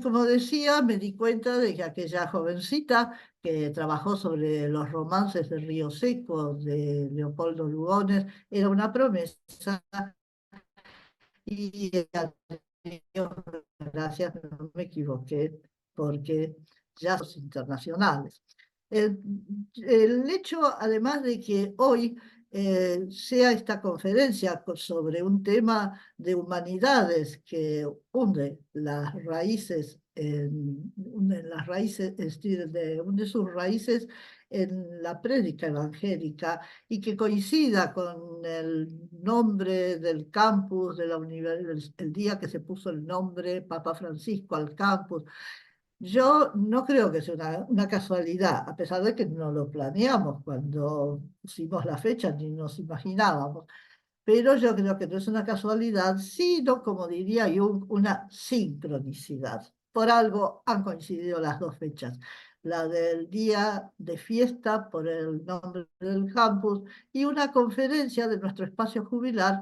como decía, me di cuenta de que aquella jovencita que trabajó sobre los romances de Río Seco, de Leopoldo Lugones, era una promesa y gracias, no me equivoqué, porque ya son internacionales. El, el hecho, además de que hoy sea esta conferencia sobre un tema de humanidades que hunde las raíces, es decir, hunde sus raíces en la prédica evangélica y que coincida con el nombre del campus de la universidad, el día que se puso el nombre Papa Francisco al campus. Yo no creo que sea una casualidad, a pesar de que no lo planeamos cuando pusimos la fecha, ni nos imaginábamos. Pero yo creo que no es una casualidad, sino, como diría Jung, una sincronicidad. Por algo han coincidido las dos fechas, la del día de fiesta por el nombre del campus y una conferencia de nuestro espacio jubilar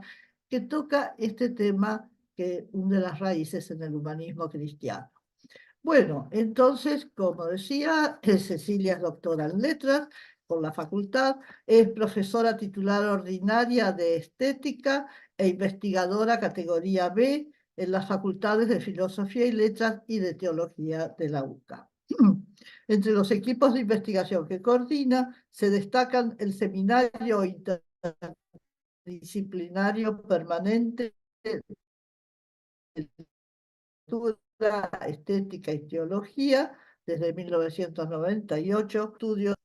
que toca este tema que hunde las raíces en el humanismo cristiano. Bueno, entonces, como decía, Cecilia es doctora en letras por la facultad, es profesora titular ordinaria de estética e investigadora categoría B en las facultades de filosofía y letras y de teología de la UCA. Entre los equipos de investigación que coordina se destacan el Seminario Interdisciplinario Permanente Estética y Teología, desde 1998, estudios.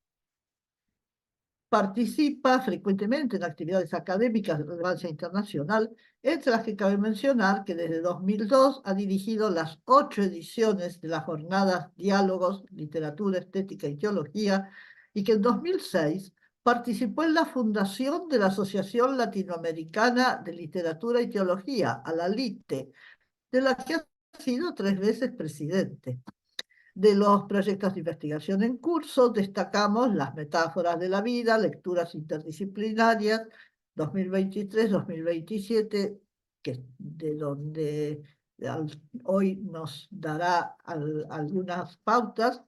Participa frecuentemente en actividades académicas de relevancia internacional, entre las que cabe mencionar que desde 2002 ha dirigido las 8 ediciones de las jornadas Diálogos, Literatura, Estética y Teología, y que en 2006 participó en la fundación de la Asociación Latinoamericana de Literatura y Teología, ALALITE, de la que ha sido 3 veces presidente. De los proyectos de investigación en curso, destacamos las metáforas de la vida, lecturas interdisciplinarias, 2023-2027, que de donde hoy nos dará algunas pautas,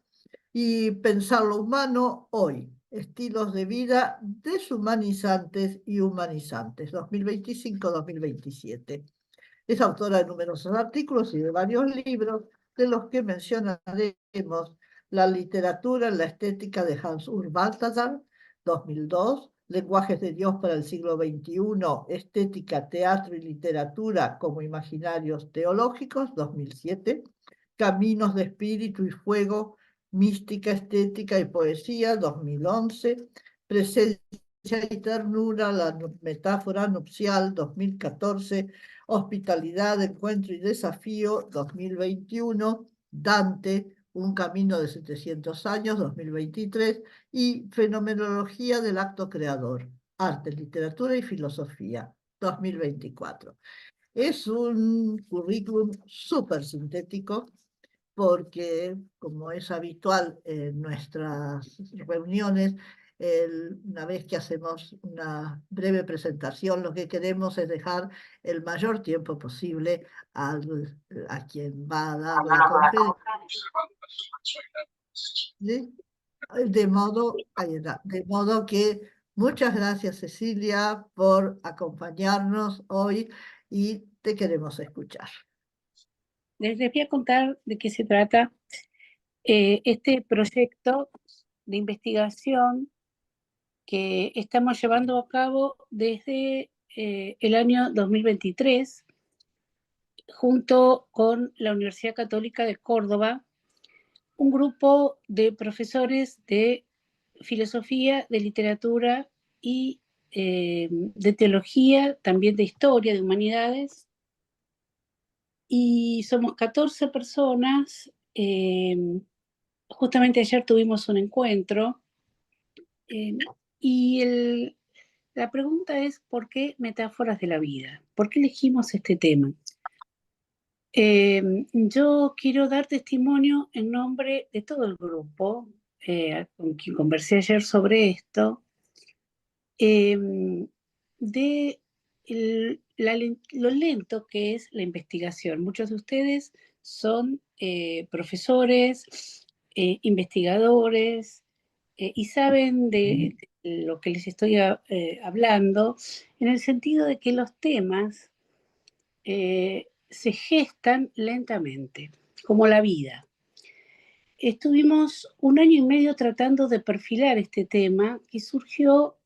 y pensar lo humano hoy, estilos de vida deshumanizantes y humanizantes, 2025-2027. Es autora de numerosos artículos y de varios libros, de los que mencionaremos La literatura en la estética de Hans-Urs Balthasar, 2002, Lenguajes de Dios para el siglo XXI, Estética, Teatro y Literatura como Imaginarios Teológicos, 2007, Caminos de Espíritu y Fuego, Mística, Estética y Poesía, 2011, Presencia y Ternura, la metáfora nupcial, 2014, Hospitalidad, Encuentro y Desafío, 2021, Dante, Un camino de 700 años, 2023, y Fenomenología del acto creador, Arte, Literatura y Filosofía, 2024. Es un currículum súper sintético porque, como es habitual en nuestras reuniones, una vez que hacemos una breve presentación, lo que queremos es dejar el mayor tiempo posible a quien va a dar la conferencia. ¿Sí? De modo que muchas gracias, Cecilia, por acompañarnos hoy y te queremos escuchar. Les voy a contar de qué se trata este proyecto de investigación que estamos llevando a cabo desde el año 2023, junto con la Universidad Católica de Córdoba, un grupo de profesores de filosofía, de literatura y de teología, también de historia, de humanidades, y somos 14 personas. Justamente ayer tuvimos un encuentro y la pregunta es: ¿por qué metáforas de la vida? ¿Por qué elegimos este tema? Yo quiero dar testimonio en nombre de todo el grupo con quien conversé ayer sobre esto, de lo lento que es la investigación. Muchos de ustedes son profesores, investigadores, y saben de lo que les estoy hablando, en el sentido de que los temas se gestan lentamente, como la vida. Estuvimos 1 año y medio tratando de perfilar este tema que surgió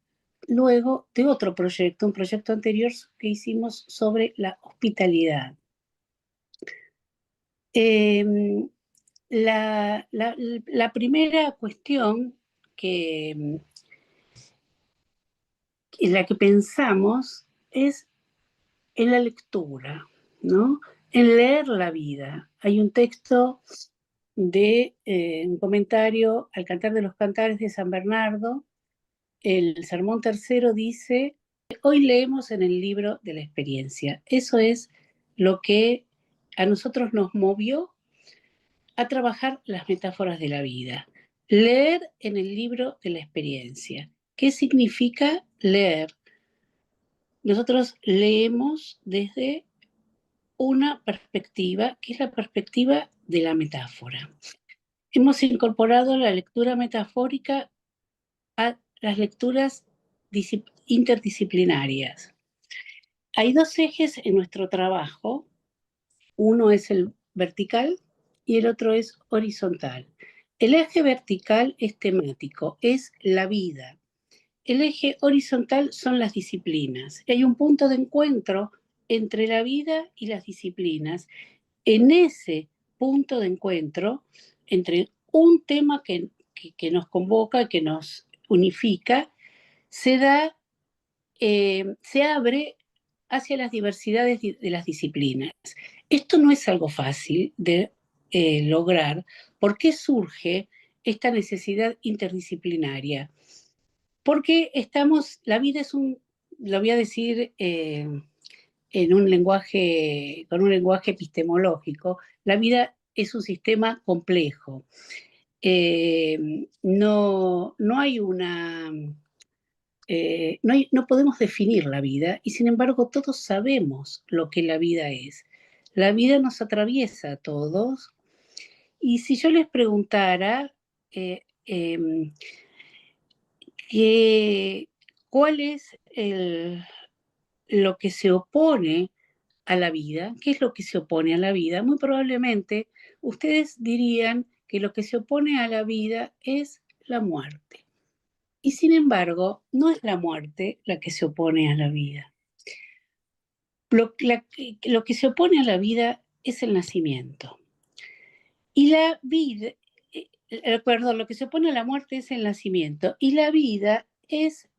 luego de otro proyecto, un proyecto anterior que hicimos sobre la hospitalidad. La primera cuestión en la que pensamos es en la lectura, ¿no? En leer la vida. Hay un texto de un comentario al Cantar de los Cantares de San Bernardo. El sermón tercero dice: hoy leemos en el libro de la experiencia. Eso es lo que a nosotros nos movió a trabajar las metáforas de la vida. Leer en el libro de la experiencia. ¿Qué significa leer? Nosotros leemos desde una perspectiva, que es la perspectiva de la metáfora. Hemos incorporado la lectura metafórica a las lecturas interdisciplinarias. Hay 2 ejes en nuestro trabajo. Uno es el vertical y el otro es horizontal. El eje vertical es temático, es la vida. El eje horizontal son las disciplinas. Hay un punto de encuentro entre la vida y las disciplinas. En ese punto de encuentro, entre un tema que nos convoca, que nos unifica, se abre hacia las diversidades de las disciplinas. Esto no es algo fácil de lograr. ¿Por qué surge esta necesidad interdisciplinaria? Porque la vida es lo voy a decir con un lenguaje epistemológico, la vida es un sistema complejo. No hay una... no podemos definir la vida y sin embargo todos sabemos lo que la vida es. La vida nos atraviesa a todos y si yo les preguntara cuál es lo que se opone a la vida, ¿qué es lo que se opone a la vida? Muy probablemente ustedes dirían que lo que se opone a la vida es la muerte. Y sin embargo, no es la muerte la que se opone a la vida. Lo que se opone a la vida es el nacimiento. Y la vida, perdón, lo que se opone a la muerte es el nacimiento. Y la vida es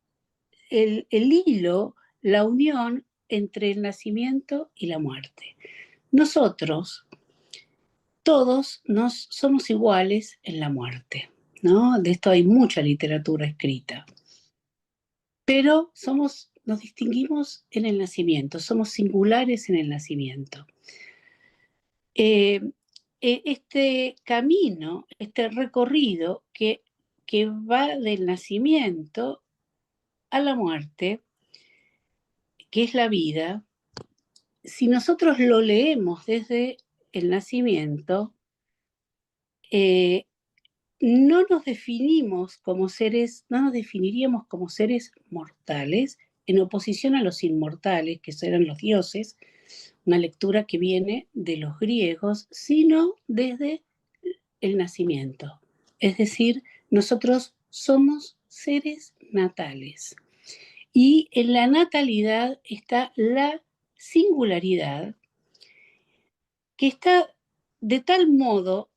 el hilo, la unión entre el nacimiento y la muerte. Nosotros, todos somos iguales en la muerte, ¿no? De esto hay mucha literatura escrita. Pero nos distinguimos en el nacimiento, somos singulares en el nacimiento. Este camino, este recorrido que va del nacimiento a la muerte, que es la vida, si nosotros lo leemos desde el nacimiento, no nos definiríamos como seres mortales, en oposición a los inmortales, que eran los dioses, una lectura que viene de los griegos, sino desde el nacimiento. Es decir, nosotros somos seres natales. Y en la natalidad está la singularidad, que está de tal modo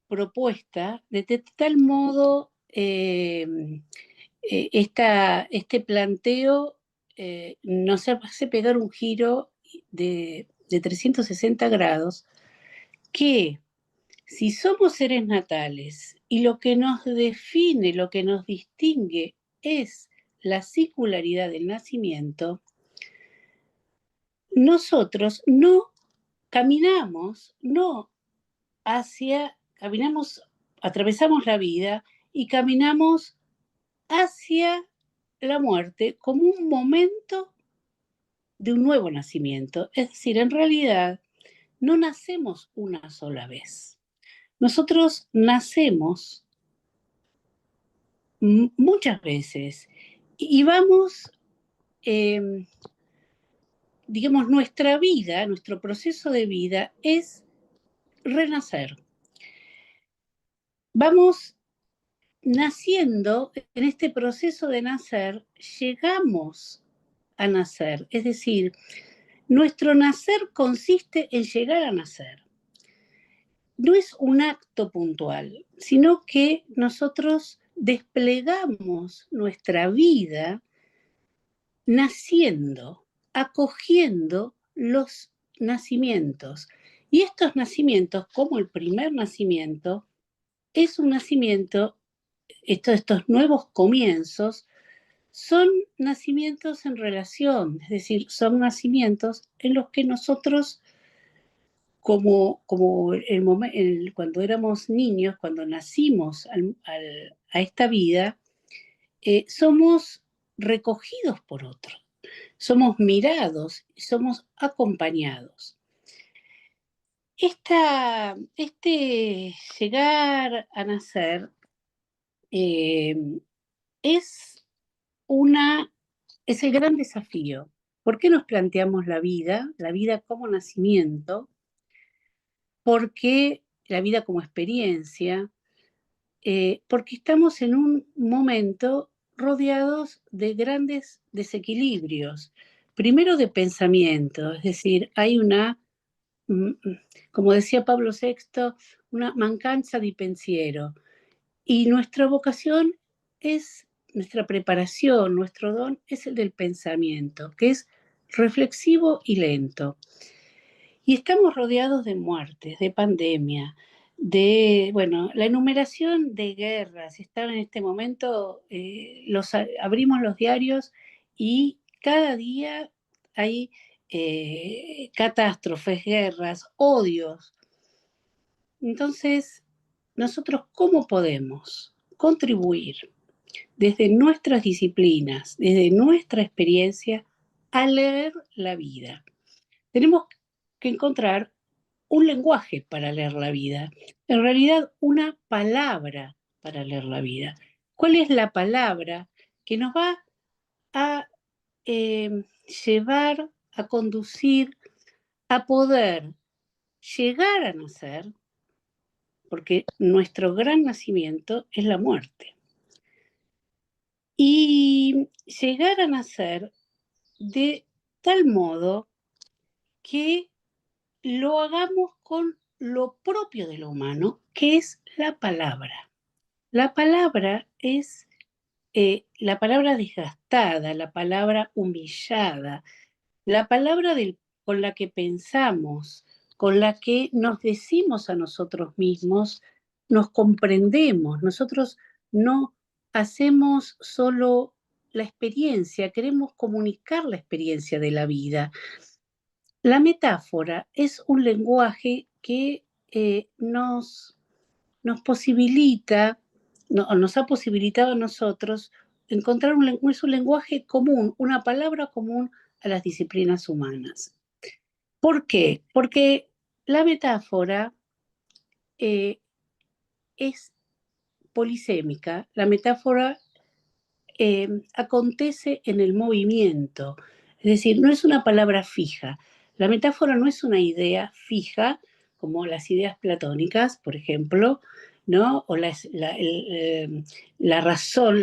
propuesta, de tal modo este planteo nos hace pegar un giro de 360 grados, que si somos seres natales y lo que nos define, lo que nos distingue es la singularidad del nacimiento, nosotros atravesamos la vida y caminamos hacia la muerte como un momento de un nuevo nacimiento. Es decir, en realidad no nacemos una sola vez. Nosotros nacemos muchas veces y vamos, digamos, nuestra vida, nuestro proceso de vida es renacer. Vamos naciendo, en este proceso de nacer, llegamos a nacer. Es decir, nuestro nacer consiste en llegar a nacer. No es un acto puntual, sino que nosotros desplegamos nuestra vida naciendo, acogiendo los nacimientos. Y estos nacimientos, como el primer nacimiento, es un nacimiento, estos nuevos comienzos, son nacimientos en relación, es decir, son nacimientos en los que nosotros, como cuando éramos niños, cuando nacimos a esta vida, somos recogidos por otro, somos mirados, somos acompañados. Este llegar a nacer es el gran desafío. ¿Por qué nos planteamos la vida como nacimiento? ¿Por qué la vida como experiencia? Porque estamos en un momento rodeados de grandes desequilibrios. Primero de pensamiento, es decir, hay como decía Pablo VI, una mancanza di pensiero. Y nuestra vocación es, nuestra preparación, nuestro don es el del pensamiento, que es reflexivo y lento. Y estamos rodeados de muertes, de pandemia, la enumeración de guerras. Están en este momento, abrimos los diarios y cada día hay catástrofes, guerras, odios. Entonces, nosotros, ¿cómo podemos contribuir desde nuestras disciplinas, desde nuestra experiencia, a leer la vida? Tenemos que encontrar un lenguaje para leer la vida, en realidad una palabra para leer la vida. ¿Cuál es la palabra que nos va a llevar, a conducir, a poder llegar a nacer? Porque nuestro gran nacimiento es la muerte. Y llegar a nacer de tal modo que lo hagamos con lo propio de lo humano, que es la palabra. La palabra es la palabra desgastada, la palabra humillada, la palabra con la que pensamos, con la que nos decimos a nosotros mismos, nos comprendemos. Nosotros no hacemos solo la experiencia, queremos comunicar la experiencia de la vida. La metáfora es un lenguaje que nos posibilita, nos ha posibilitado a nosotros encontrar es un lenguaje común, una palabra común a las disciplinas humanas. ¿Por qué? Porque la metáfora es polisémica, la metáfora acontece en el movimiento, es decir, no es una palabra fija. La metáfora no es una idea fija, como las ideas platónicas, por ejemplo, ¿no? O la razón,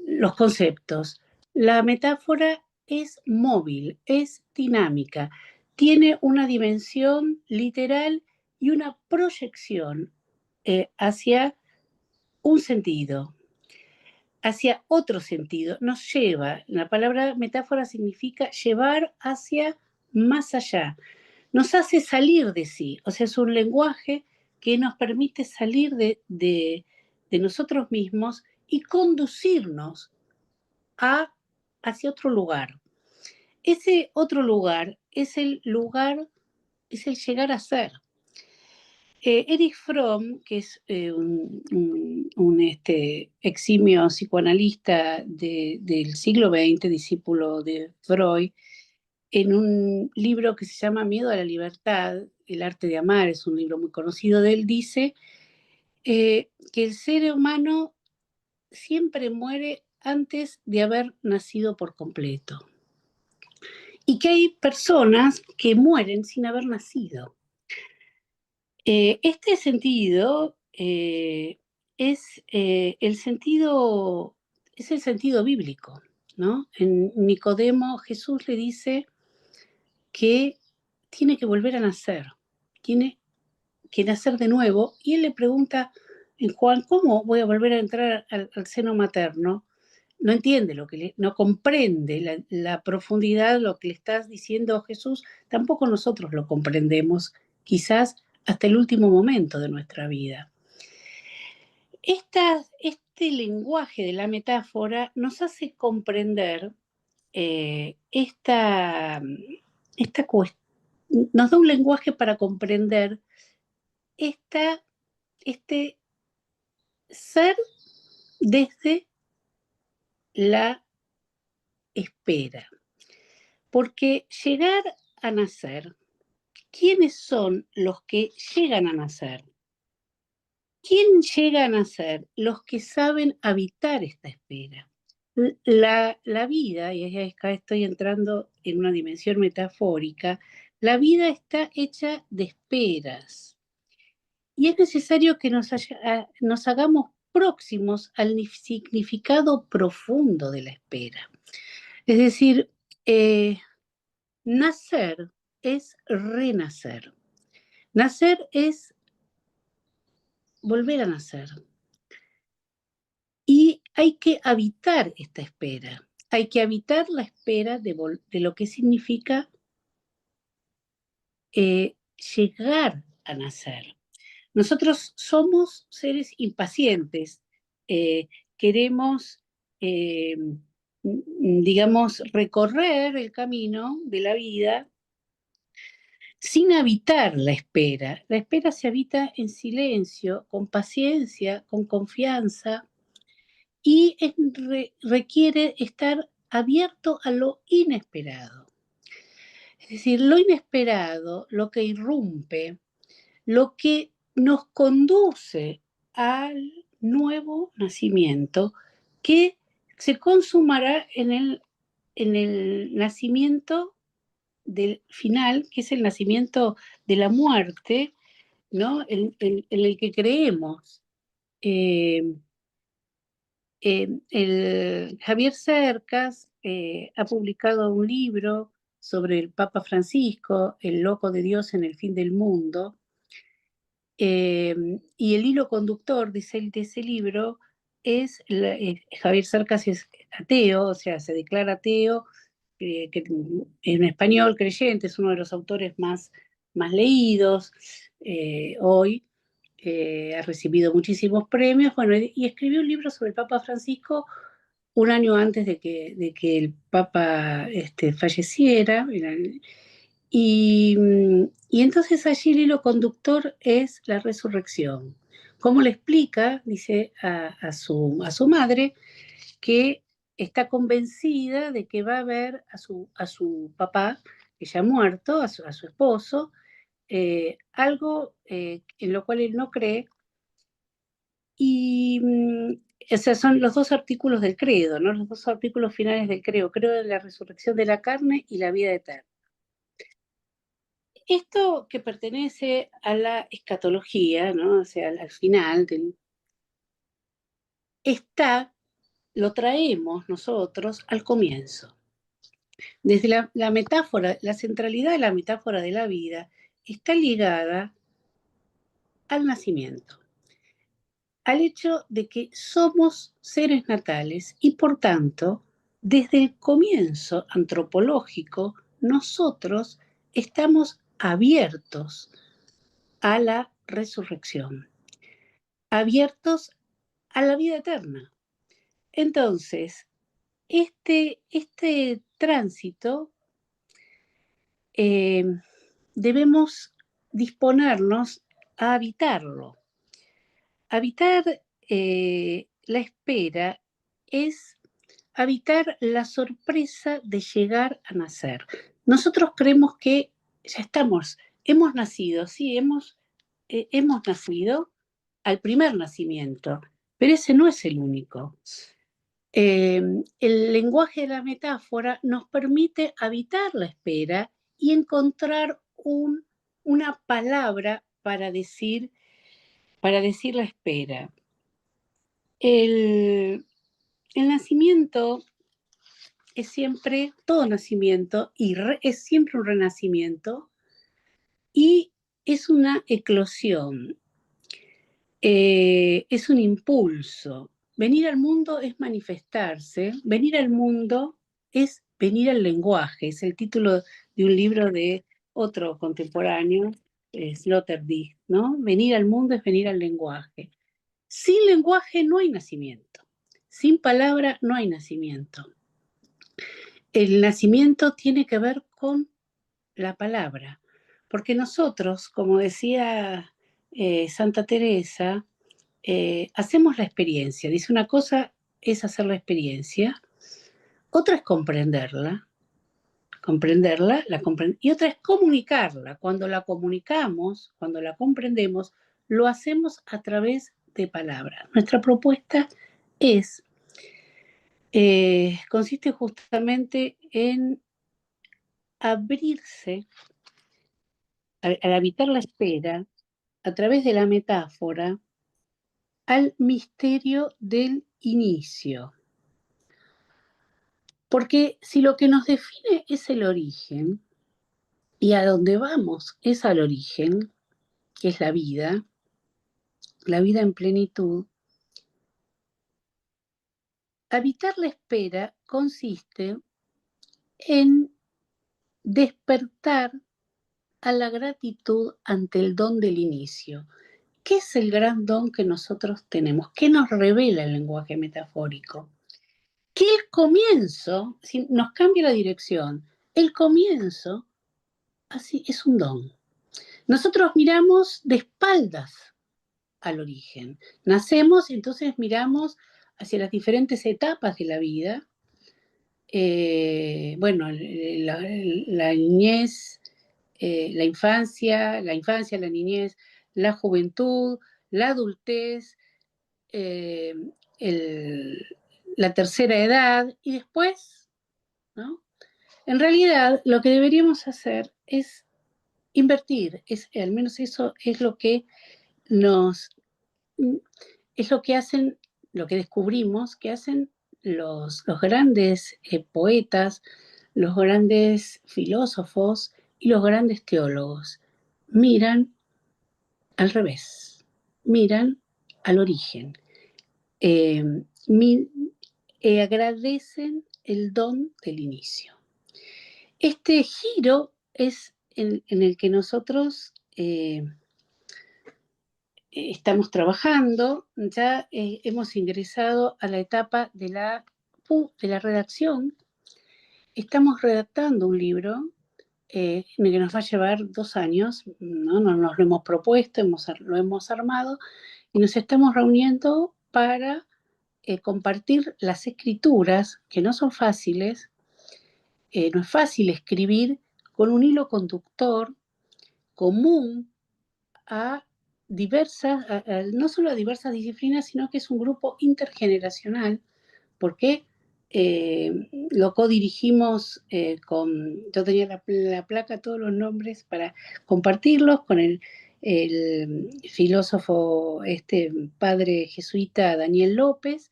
los conceptos. La metáfora es móvil, es dinámica, tiene una dimensión literal y una proyección hacia un sentido, hacia otro sentido, nos lleva. La palabra metáfora significa llevar hacia más allá, nos hace salir de sí, o sea, es un lenguaje que nos permite salir de nosotros mismos y conducirnos hacia otro lugar. Ese otro lugar es el llegar a ser. Erich Fromm, que es un eximio psicoanalista del siglo XX, discípulo de Freud, en un libro que se llama Miedo a la libertad, El arte de amar, es un libro muy conocido de él, dice que el ser humano siempre muere antes de haber nacido por completo. Y que hay personas que mueren sin haber nacido. Este sentido es el sentido bíblico, ¿no? En Nicodemo Jesús le dice que tiene que volver a nacer, tiene que nacer de nuevo, y él le pregunta en Juan, ¿cómo voy a volver a entrar al seno materno? No entiende no comprende la profundidad de lo que le estás diciendo Jesús, tampoco nosotros lo comprendemos, quizás hasta el último momento de nuestra vida. Este lenguaje de la metáfora nos hace comprender nos da un lenguaje para comprender este ser desde la espera. Porque llegar a nacer, ¿quiénes son los que llegan a nacer? ¿Quién llega a nacer? Los que saben habitar esta espera. La vida, y acá estoy entrando en una dimensión metafórica, la vida está hecha de esperas. Y es necesario que nos hagamos próximos al significado profundo de la espera. Es decir, nacer es renacer. Nacer es volver a nacer. Y hay que habitar esta espera. Hay que habitar la espera de lo que significa llegar a nacer. Nosotros somos seres impacientes. Queremos, digamos, recorrer el camino de la vida sin habitar la espera. La espera se habita en silencio, con paciencia, con confianza, y requiere estar abierto a lo inesperado. Es decir, lo inesperado, lo que irrumpe, lo que nos conduce al nuevo nacimiento que se consumará en el nacimiento del final, que es el nacimiento de la muerte, ¿no? En el que creemos. Javier Cercas ha publicado un libro sobre el Papa Francisco, El loco de Dios en el fin del mundo, y el hilo conductor de ese libro es, Javier Cercas es ateo, o sea, se declara ateo, que en español creyente, es uno de los autores más leídos hoy, ha recibido muchísimos premios, bueno, y escribió un libro sobre el Papa Francisco un año antes de que el Papa falleciera, y entonces allí el hilo conductor es la resurrección. ¿Cómo le explica? Dice a su madre que está convencida de que va a ver a su papá, que ya ha muerto, a su esposo, algo en lo cual él no cree. Y esos son los dos artículos del credo, ¿no? Los dos artículos finales del credo de la resurrección de la carne y la vida eterna. Esto que pertenece a la escatología, ¿no? O sea, al final, lo traemos nosotros al comienzo. Desde la metáfora, la centralidad de la metáfora de la vida está ligada al nacimiento, al hecho de que somos seres natales y por tanto, desde el comienzo antropológico, nosotros estamos abiertos a la resurrección, abiertos a la vida eterna. Entonces, este tránsito debemos disponernos a habitarlo. Habitar la espera es habitar la sorpresa de llegar a nacer. nosotros creemos que ya hemos nacido, sí, hemos nacido al primer nacimiento, pero ese no es el único. El lenguaje de la metáfora nos permite habitar la espera y encontrar una palabra para decir la espera. El nacimiento es siempre, todo nacimiento, y es siempre un renacimiento, y es una eclosión, es un impulso. Venir al mundo es manifestarse, venir al mundo es venir al lenguaje, es el título de un libro de otro contemporáneo, Sloterdijk, ¿no? Venir al mundo es venir al lenguaje. Sin lenguaje no hay nacimiento, sin palabra no hay nacimiento. El nacimiento tiene que ver con la palabra, porque nosotros, como decía Santa Teresa, hacemos la experiencia. Dice, una cosa es hacer la experiencia, otra es comprenderla, y otra es comunicarla. Cuando la comunicamos, cuando la comprendemos, lo hacemos a través de palabras. Nuestra propuesta consiste justamente en abrirse, al habitar la espera, a través de la metáfora, al misterio del inicio. Porque si lo que nos define es el origen, y a dónde vamos es al origen, que es la vida en plenitud, habitar la espera consiste en despertar a la gratitud ante el don del inicio. ¿Qué es el gran don que nosotros tenemos? ¿Qué nos revela el lenguaje metafórico? Que el comienzo, si nos cambia la dirección, el comienzo así es un don. Nosotros miramos de espaldas al origen. Nacemos y entonces miramos hacia las diferentes etapas de la vida. Bueno, la niñez, la infancia, la niñez, la juventud, la adultez, eh, la tercera edad y después, ¿no? En realidad, lo que deberíamos hacer es invertir, al menos eso es lo que nos, es lo que hacen, lo que descubrimos que hacen los grandes poetas, los grandes filósofos y los grandes teólogos. Miran al revés, miran al origen, eh, agradecen el don del inicio. Este giro es en el que nosotros estamos trabajando. Ya hemos ingresado a la etapa de la redacción. Estamos redactando un libro en el que nos va a llevar 2 años, ¿no? Nos lo hemos propuesto, lo hemos armado y nos estamos reuniendo para compartir las escrituras, que no son fáciles. No es fácil escribir con un hilo conductor común a no solo a diversas disciplinas, sino que es un grupo intergeneracional, porque lo codirigimos yo tenía la placa, todos los nombres para compartirlos con el filósofo, padre jesuita Daniel López.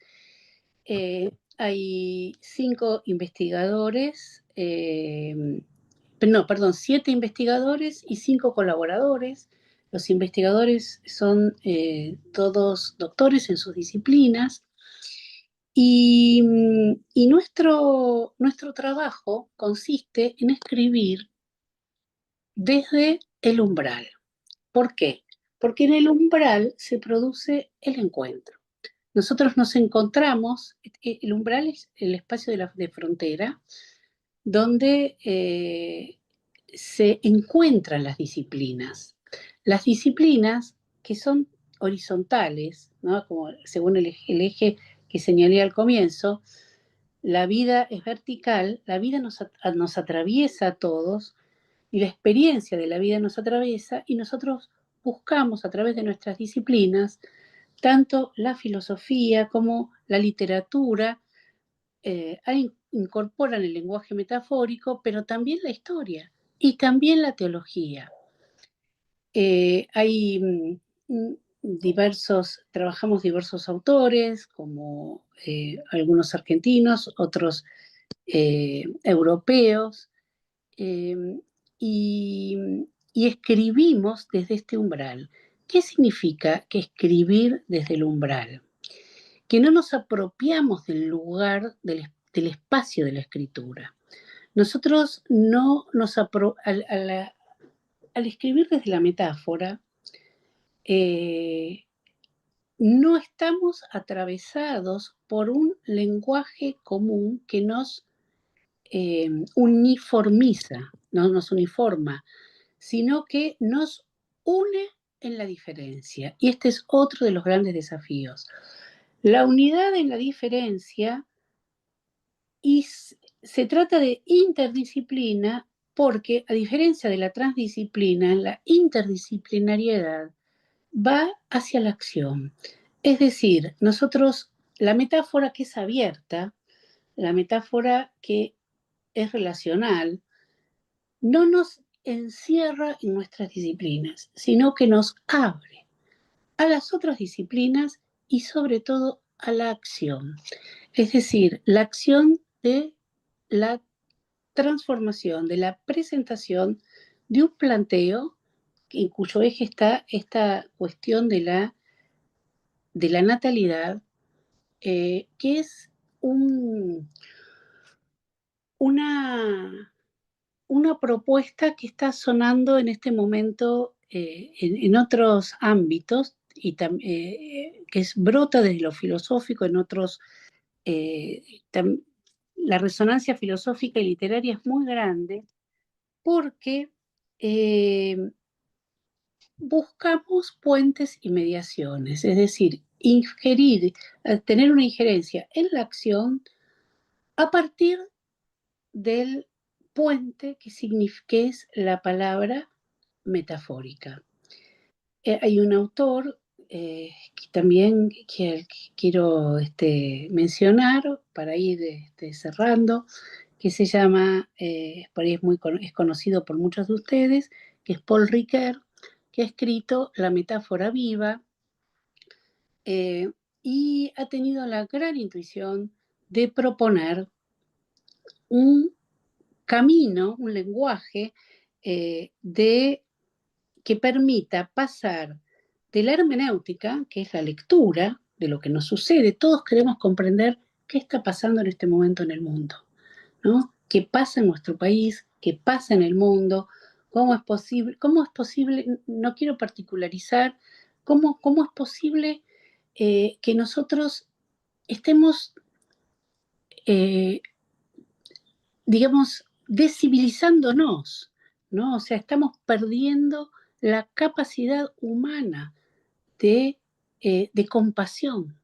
Hay 5 investigadores, 7 investigadores y 5 colaboradores. Los investigadores son todos doctores en sus disciplinas. Y nuestro trabajo consiste en escribir desde el umbral. ¿Por qué? Porque en el umbral se produce el encuentro. Nosotros nos encontramos, el umbral es el espacio de frontera, donde se encuentran las disciplinas. Las disciplinas que son horizontales, ¿no? Como según el eje que señalé al comienzo, la vida es vertical, la vida nos atraviesa a todos y la experiencia de la vida nos atraviesa y nosotros buscamos a través de nuestras disciplinas, tanto la filosofía como la literatura, incorporan el lenguaje metafórico, pero también la historia y también la teología. Hay trabajamos diversos autores, como algunos argentinos, otros europeos, eh, y, y escribimos desde este umbral. ¿Qué significa que escribir desde el umbral? Que no nos apropiamos del lugar, del espacio de la escritura. Nosotros no nos al escribir desde la metáfora, no estamos atravesados por un lenguaje común que nos uniformiza, no nos uniforma, sino que nos une en la diferencia. Y este es otro de los grandes desafíos. La unidad en la diferencia, y se trata de interdisciplina porque, a diferencia de la transdisciplina, la interdisciplinariedad va hacia la acción. Es decir, nosotros, la metáfora que es abierta, la metáfora que es relacional, no nos encierra en nuestras disciplinas, sino que nos abre a las otras disciplinas y sobre todo a la acción. Es decir, la acción de la transformación, de la presentación de un planteo en cuyo eje está esta cuestión de la natalidad, que es una, una propuesta que está sonando en este momento en otros ámbitos y que brota desde lo filosófico en otros. eh, la resonancia filosófica y literaria es muy grande porque eh, buscamos puentes y mediaciones, es decir, tener una injerencia en la acción a partir del puente que es la palabra metafórica. Hay un autor que también que quiero mencionar para ir cerrando, que se llama, por ahí es conocido por muchos de ustedes, que es Paul Ricoeur, que ha escrito La metáfora viva, y ha tenido la gran intuición de proponer un camino, un lenguaje que permita pasar de la hermenéutica, que es la lectura de lo que nos sucede. Todos queremos comprender qué está pasando en este momento en el mundo, ¿no? ¿Qué pasa en nuestro país? ¿Qué pasa en el mundo? ¿Cómo es posible? No quiero particularizar, cómo es posible que nosotros estemos, eh, digamos, descivilizándonos, ¿no? O sea, estamos perdiendo la capacidad humana de compasión,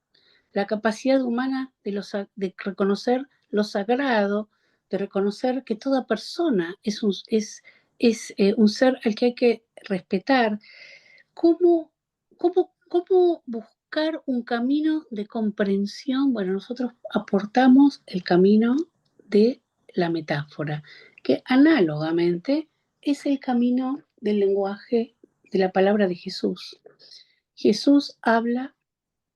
la capacidad humana de reconocer lo sagrado, de reconocer que toda persona es un ser al que hay que respetar. ¿Cómo buscar un camino de comprensión? Bueno, nosotros aportamos el camino de la metáfora, que análogamente es el camino del lenguaje de la palabra de Jesús. Jesús habla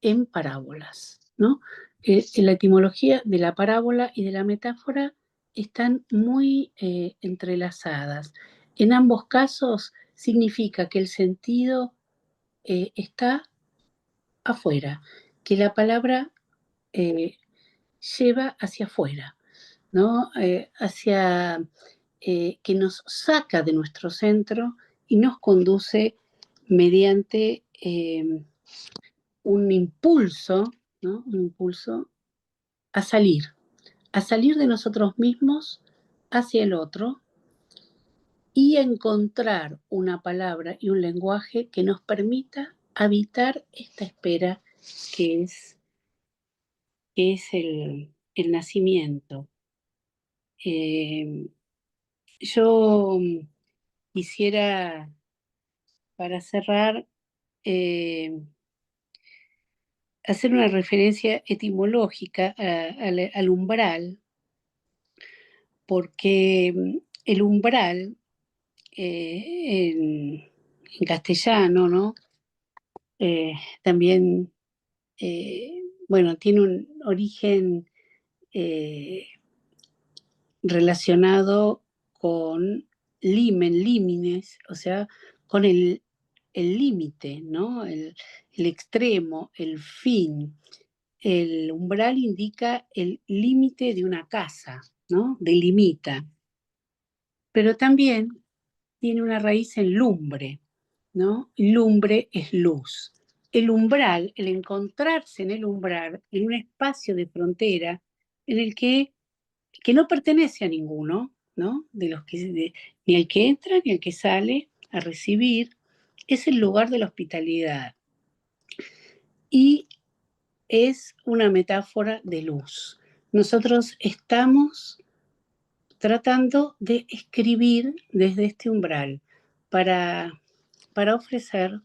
en parábolas, ¿no? La etimología de la parábola y de la metáfora están muy entrelazadas. En ambos casos significa que el sentido está afuera, que la palabra eh, lleva hacia afuera, ¿no? Que nos saca de nuestro centro y nos conduce mediante un impulso, ¿no? Un impulso a salir de nosotros mismos hacia el otro y encontrar una palabra y un lenguaje que nos permita habitar esta espera que es el nacimiento. Yo quisiera, para cerrar, hacer una referencia etimológica al umbral, porque el umbral en castellano, ¿no? También, bueno, tiene un origen relacionado con limen, límines, o sea, con el límite, ¿no? El extremo, el fin. El umbral indica el límite de una casa, ¿no? Delimita. Pero también tiene una raíz en lumbre, ¿no? Lumbre es luz. El umbral, el encontrarse en el umbral, en un espacio de frontera en el que no pertenece a ninguno, ¿no? Ni al que entra ni al que sale a recibir, es el lugar de la hospitalidad. Y es una metáfora de luz. Nosotros estamos tratando de escribir desde este umbral para, para ofrecer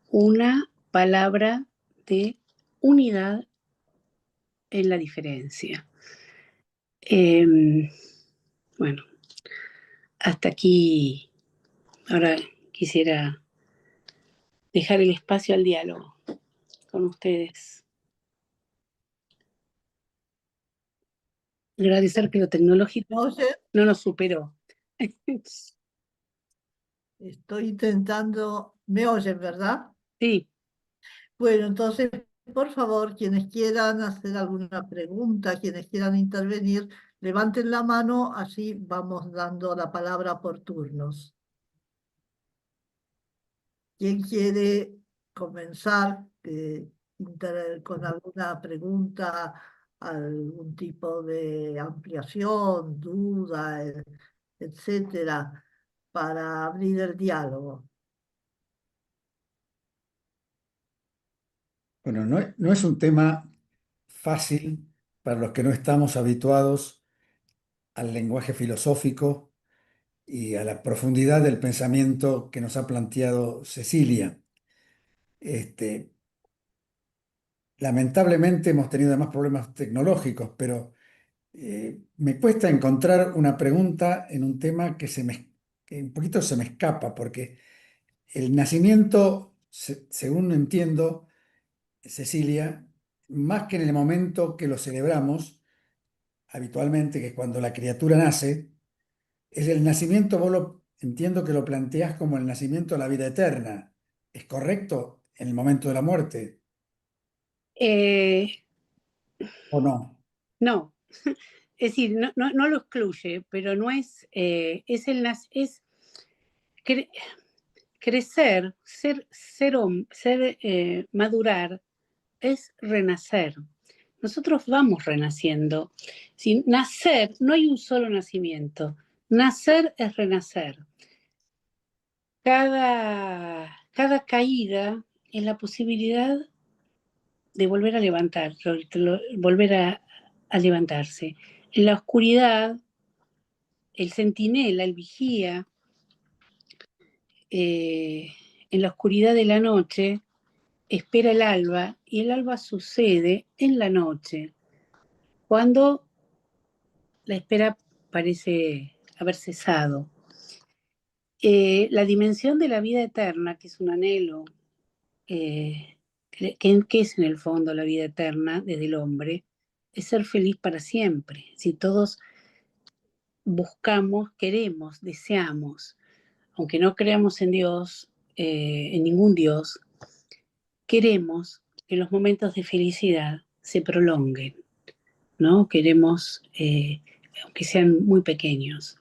una palabra de unidad en la diferencia. Bueno, hasta aquí. Ahora quisiera dejar el espacio al diálogo con ustedes. Agradecer que lo tecnológico Oye, no nos superó. estoy intentando, ¿me oyen, verdad? Sí, Bueno, entonces, por favor, quienes quieran hacer alguna pregunta, quienes quieran intervenir, levanten la mano, así vamos dando la palabra por turnos. ¿Quién quiere comenzar con alguna pregunta, algún tipo de ampliación, duda, etcétera, para abrir el diálogo? Bueno, no es un tema fácil para los que no estamos habituados al lenguaje filosófico y a la profundidad del pensamiento que nos ha planteado Cecilia. Este, lamentablemente hemos tenido además problemas tecnológicos, pero me cuesta encontrar una pregunta en un tema que un poquito se me escapa, porque el nacimiento, según entiendo, Cecilia, más que en el momento que lo celebramos, habitualmente, que es cuando la criatura nace, es el nacimiento, entiendo que lo planteas como el nacimiento de la vida eterna. ¿Es correcto? En el momento de la muerte, eh, ¿o no? no, es decir, no lo excluye, pero no es, es cre- crecer, madurar, es renacer. Nosotros vamos renaciendo. Sin nacer, no hay un solo nacimiento. Nacer es renacer. Cada caída es la posibilidad de volver a levantar, volver a levantarse. En la oscuridad, el centinela, el vigía, en la oscuridad de la noche, espera el alba y el alba sucede en la noche, cuando la espera parece haber cesado. La dimensión de la vida eterna, que es un anhelo, que es en el fondo la vida eterna desde el hombre, es ser feliz para siempre. Si todos buscamos, queremos, deseamos, aunque no creamos en Dios, en ningún Dios, queremos que los momentos de felicidad se prolonguen, ¿no? Queremos, aunque sean muy pequeños.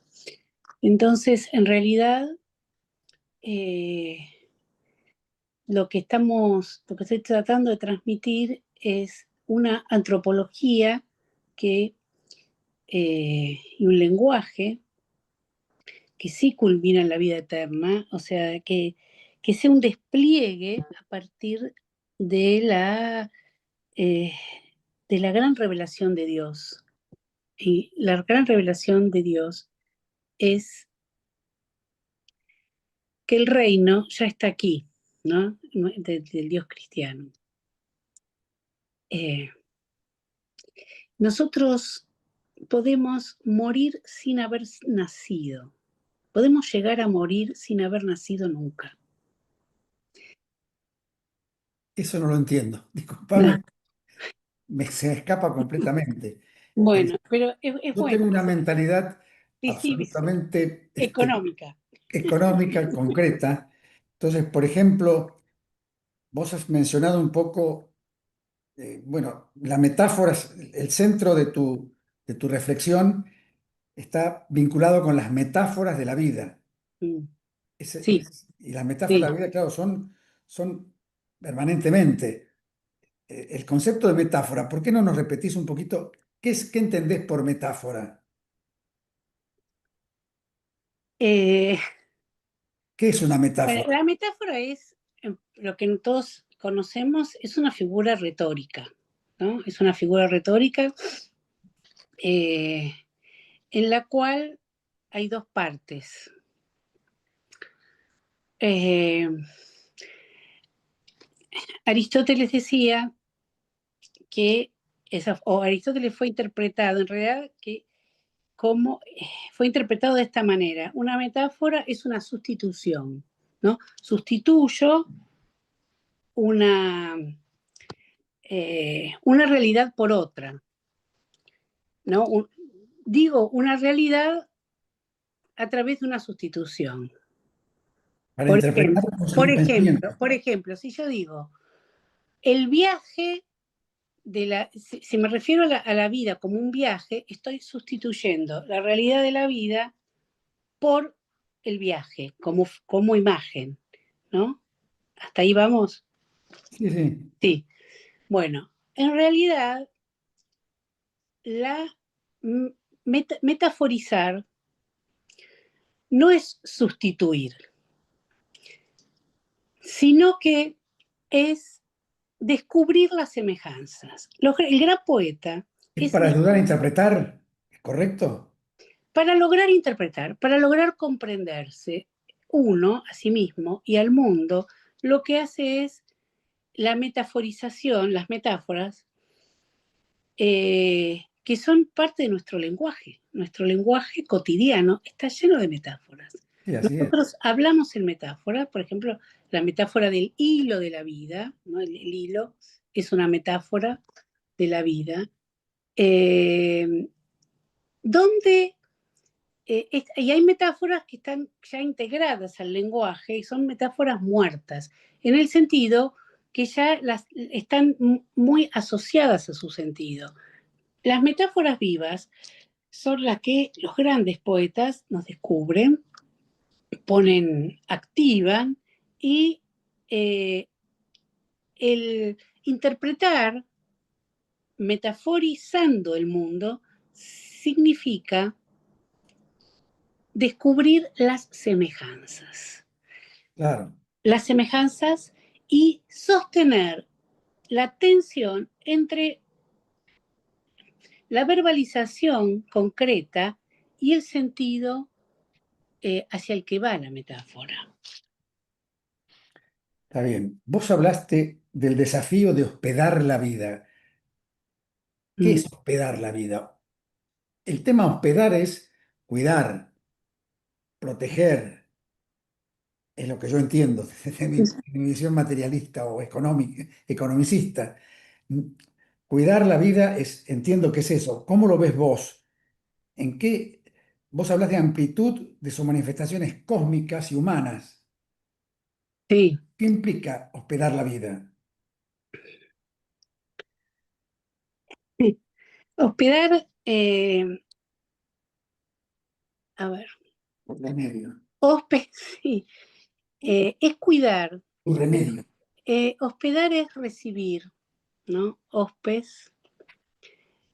Entonces, en realidad, eh, lo que estoy tratando de transmitir es una antropología y un lenguaje que sí culmina en la vida eterna, o sea, que sea un despliegue a partir de la, eh, de la gran revelación de Dios. Y la gran revelación de Dios es que el reino ya está aquí, ¿no? Del Dios cristiano. Nosotros podemos morir sin haber nacido. Podemos llegar a morir sin haber nacido nunca. Eso no lo entiendo. Disculpame, se me escapa completamente. Bueno, pero es Yo bueno. tengo una mentalidad Sí, sí, absolutamente económica. económica, concreta. Entonces, por ejemplo, vos has mencionado un poco, bueno, la metáfora, el centro de tu reflexión está vinculado con las metáforas de la vida. Mm, Sí, Y las metáforas sí. de la vida, claro, son permanentemente. El concepto de metáfora, ¿por qué no nos repetís un poquito qué entendés por metáfora? Eh, ¿Qué es una bueno, metáfora? la metáfora es lo que todos conocemos, es una figura retórica, ¿no? Es una figura retórica en la cual hay dos partes. Eh, Aristóteles decía que o Aristóteles fue interpretado en realidad que como fue interpretado de esta manera. Una metáfora es una sustitución, ¿no? Sustituyo una, una realidad por otra, ¿no? Digo una realidad a través de una sustitución. Para interpretar Por un ejemplo, pensamiento. por ejemplo, si yo digo, el viaje si me refiero a la vida como un viaje, estoy sustituyendo la realidad de la vida por el viaje como imagen, ¿no? ¿Hasta ahí vamos? Sí, sí, Sí. Bueno, en realidad, la metaforizar no es sustituir, sino que es descubrir las semejanzas. El gran poeta es es para ayudar a interpretar, ¿correcto? para lograr interpretar, para lograr comprenderse uno a sí mismo y al mundo, lo que hace es la metaforización, las metáforas, que son parte de nuestro lenguaje. Nuestro lenguaje cotidiano está lleno de metáforas. Sí, así es. Nosotros hablamos en metáforas, por ejemplo, la metáfora del hilo de la vida, ¿no? El hilo es una metáfora de la vida, donde y hay metáforas que están ya integradas al lenguaje y son metáforas muertas, en el sentido que ya están muy asociadas a su sentido. Las metáforas vivas son las que los grandes poetas nos descubren, activan y el interpretar metaforizando el mundo significa descubrir las semejanzas. Claro. Las semejanzas y sostener la tensión entre la verbalización concreta y el sentido hacia el que va la metáfora. Está bien. Vos hablaste del desafío de hospedar la vida. ¿Qué Mm. es hospedar la vida? El tema hospedar es cuidar, proteger, es lo que yo entiendo desde mi visión materialista o economicista. Cuidar la vida entiendo que es eso. ¿Cómo lo ves vos? ¿En qué? Vos hablas de amplitud de sus manifestaciones cósmicas y humanas. Sí. ¿Qué implica hospedar la vida? Sí. Hospedar, a ver, Un remedio. sí, es cuidar. Un remedio. Hospedar es recibir, ¿no?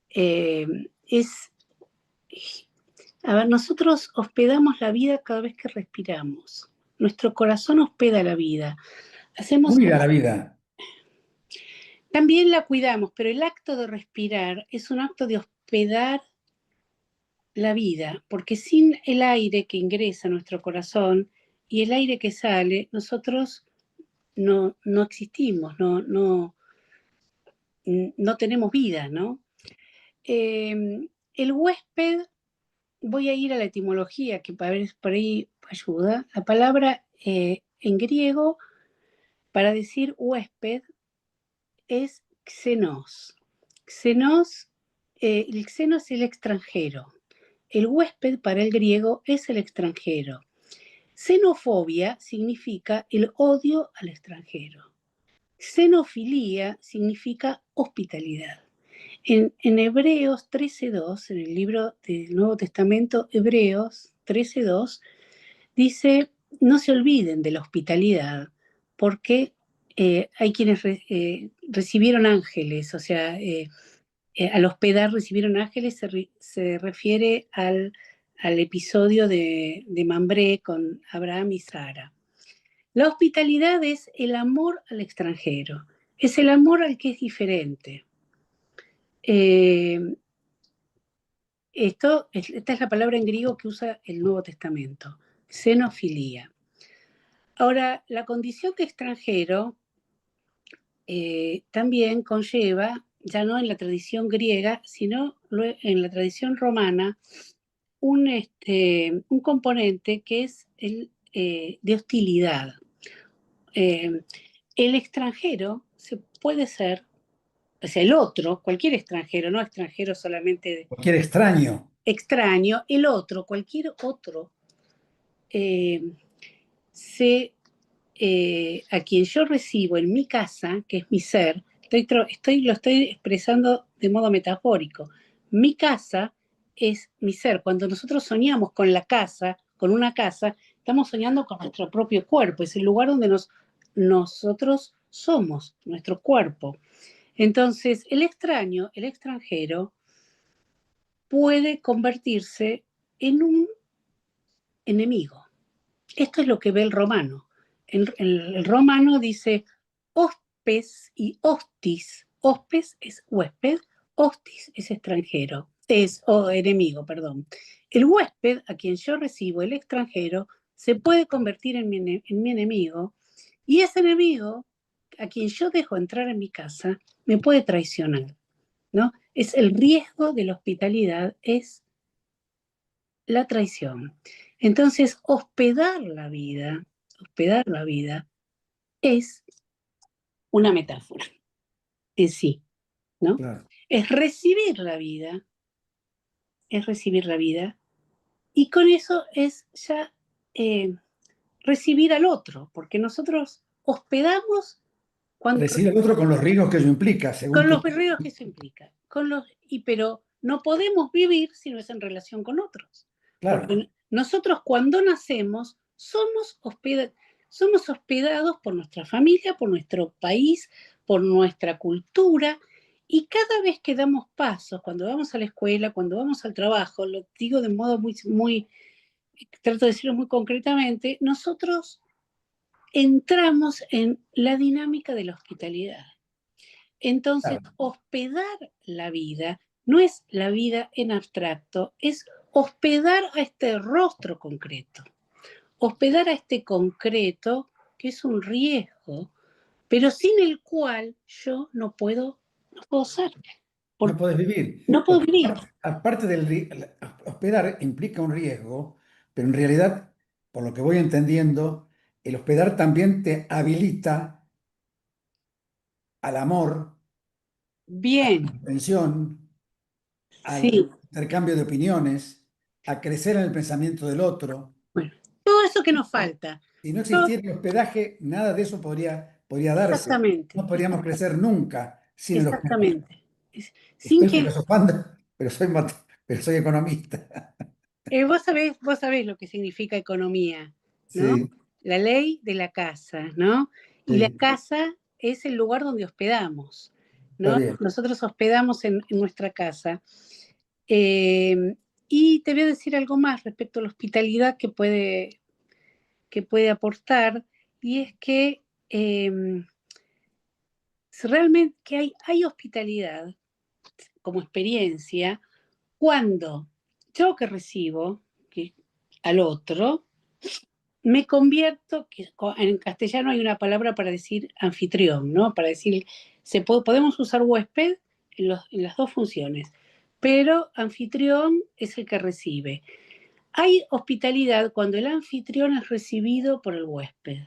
Eh, es, a ver, nosotros hospedamos la vida cada vez que respiramos. Nuestro corazón hospeda la vida. Hacemos, Cuida la vida. también la cuidamos, pero el acto de respirar es un acto de hospedar la vida, porque sin el aire que ingresa a nuestro corazón y el aire que sale, nosotros no existimos, no tenemos vida, ¿no? El huésped, voy a ir a la etimología, que para ver por ahí ayuda. La palabra en griego para decir huésped es xenos. Xenos, el xeno es el extranjero. El huésped para el griego es el extranjero. Xenofobia significa el odio al extranjero. Xenofilia significa hospitalidad. En Hebreos 13:2, en el libro del Nuevo Testamento, Hebreos 13:2, dice, no se olviden de la hospitalidad, porque hay quienes recibieron ángeles, o sea, al hospedar recibieron ángeles se refiere al episodio de Mambré con Abraham y Sara. La hospitalidad es el amor al extranjero, es el amor al que es diferente. Esta es la palabra en griego que usa el Nuevo Testamento, xenofilia. Ahora, la condición de extranjero también conlleva, ya no en la tradición griega, sino en la tradición romana, un componente que es el de hostilidad. El extranjero se puede ser, o sea, el otro, cualquier extranjero, no extranjero solamente Cualquier extraño. extraño, el otro, cualquier otro, a quien yo recibo en mi casa, que es mi ser, lo estoy expresando de modo metafórico. Mi casa es mi ser. Cuando nosotros soñamos con la casa, con una casa, estamos soñando con nuestro propio cuerpo. Es el lugar donde nosotros somos, nuestro cuerpo. Entonces, el extraño, el extranjero, puede convertirse en un enemigo. Esto es lo que ve el romano. El romano dice hospes y hostis. Hospes es huésped, hostis es extranjero, enemigo, perdón. El huésped, a quien yo recibo, el extranjero, se puede convertir en mi enemigo, y ese enemigo, a quien yo dejo entrar en mi casa, me puede traicionar, ¿no? Es el riesgo de la hospitalidad, es la traición. Entonces, hospedar la vida es una metáfora en sí, ¿no? Claro. Es recibir la vida, es recibir la vida, y con eso es ya recibir al otro, porque nosotros hospedamos Recibir al otro con los riesgos que ello implica, según con tu... los riesgos que eso implica, pero no podemos vivir si no es en relación con otros. Claro. Porque nosotros cuando nacemos somos hospedados por nuestra familia, por nuestro país, por nuestra cultura, y cada vez que damos pasos, cuando vamos a la escuela, cuando vamos al trabajo, lo digo de modo muy, trato de decirlo muy concretamente, nosotros entramos en la dinámica de la hospitalidad. Entonces, Claro. hospedar la vida no es la vida en abstracto, es hospedar a este rostro concreto, hospedar a este concreto que es un riesgo, pero sin el cual yo no puedo ser. No podés vivir. No puedo Porque vivir. aparte hospedar implica un riesgo, pero en realidad, por lo que voy entendiendo, el hospedar también te habilita al amor, a la Bien, comprensión, al sí. intercambio de opiniones, a crecer en el pensamiento del otro. Bueno, todo eso que nos falta. Si no Yo- existiera el hospedaje, nada de eso podría darse. exactamente, No podríamos crecer nunca sin el hospedaje. exactamente. Sin Estoy que filosofando, pero soy economista. vos sabés lo que significa economía, ¿no? Sí, La ley de la casa, ¿no? Y la sí, casa es el lugar donde hospedamos, está ¿no? bien. Nosotros hospedamos en nuestra casa. Eh, y te voy a decir algo más respecto a la hospitalidad que puede aportar, y es que realmente que hay hospitalidad como experiencia cuando yo que recibo al otro, me convierto, que en castellano hay una palabra para decir anfitrión, ¿no? Para decir, podemos usar huésped en las dos funciones, pero anfitrión es el que recibe. Hay hospitalidad cuando el anfitrión es recibido por el huésped.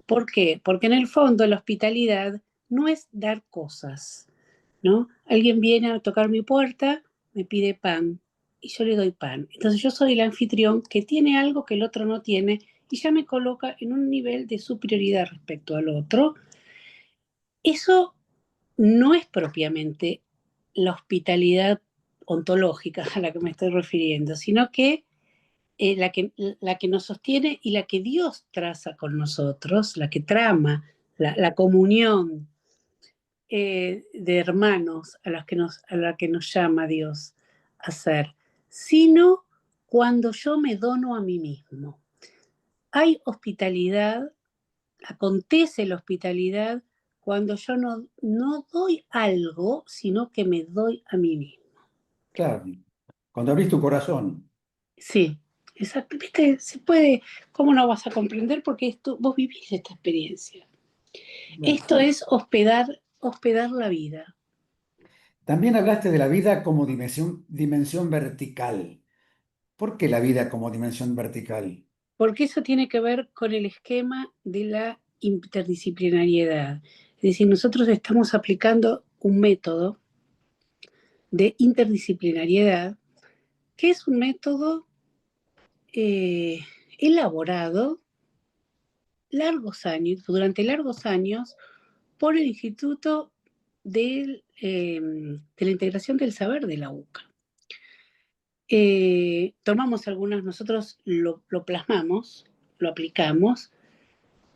¿Por qué? Porque en el fondo la hospitalidad no es dar cosas, ¿no? Alguien viene a tocar mi puerta, me pide pan y yo le doy pan. Entonces yo soy el anfitrión que tiene algo que el otro no tiene y ya me coloca en un nivel de superioridad respecto al otro. Eso no es propiamente la hospitalidad ontológica a la que me estoy refiriendo, sino que la que nos sostiene y la que Dios traza con nosotros, la que trama la comunión de hermanos a la que nos llama Dios a ser, sino cuando yo me dono a mí mismo. Hay hospitalidad, acontece la hospitalidad cuando yo no doy algo, sino que me doy a mí mismo. Claro, cuando abrís tu corazón. Sí, exacto. ¿Viste? Se puede, ¿cómo no vas a comprender? Porque vos vivís esta experiencia. Esto es hospedar la vida. También hablaste de la vida como dimensión vertical. ¿Por qué la vida como dimensión vertical? Porque eso tiene que ver con el esquema de la interdisciplinariedad. Es decir, nosotros estamos aplicando un método de interdisciplinariedad, que es un método elaborado durante largos años, por el Instituto de la Integración del Saber de la UCA. Tomamos algunas, nosotros lo plasmamos, lo aplicamos.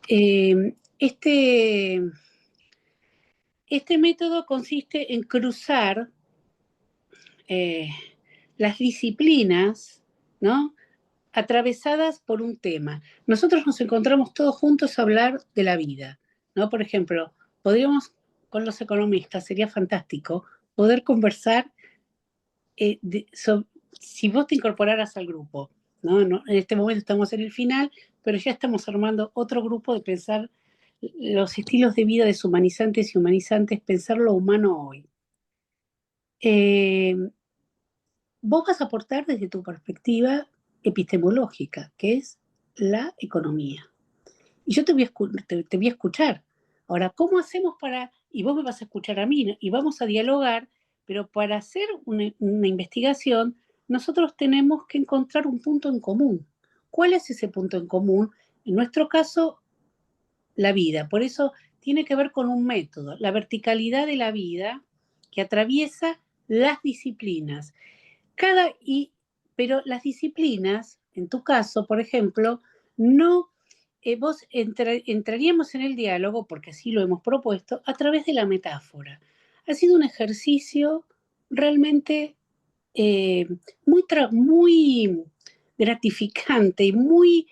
Este método consiste en cruzar las disciplinas, ¿no?, atravesadas por un tema. Nosotros nos encontramos todos juntos a hablar de la vida, ¿no? Por ejemplo, podríamos, con los economistas, sería fantástico poder conversar si vos te incorporaras al grupo, ¿no? En este momento estamos en el final, pero ya estamos armando otro grupo de pensar los estilos de vida deshumanizantes y humanizantes, pensar lo humano hoy. Vos vas a aportar desde tu perspectiva epistemológica, que es la economía. Y yo te voy a escuchar. Ahora, ¿cómo hacemos y vos me vas a escuchar a mí, ¿no? Y vamos a dialogar, pero para hacer una investigación, nosotros tenemos que encontrar un punto en común. ¿Cuál es ese punto en común? En nuestro caso, la vida. Por eso tiene que ver con un método, la verticalidad de la vida que atraviesa las disciplinas. Pero las disciplinas, en tu caso, por ejemplo, no, vos entraríamos en el diálogo, porque así lo hemos propuesto, a través de la metáfora. Ha sido un ejercicio realmente muy gratificante y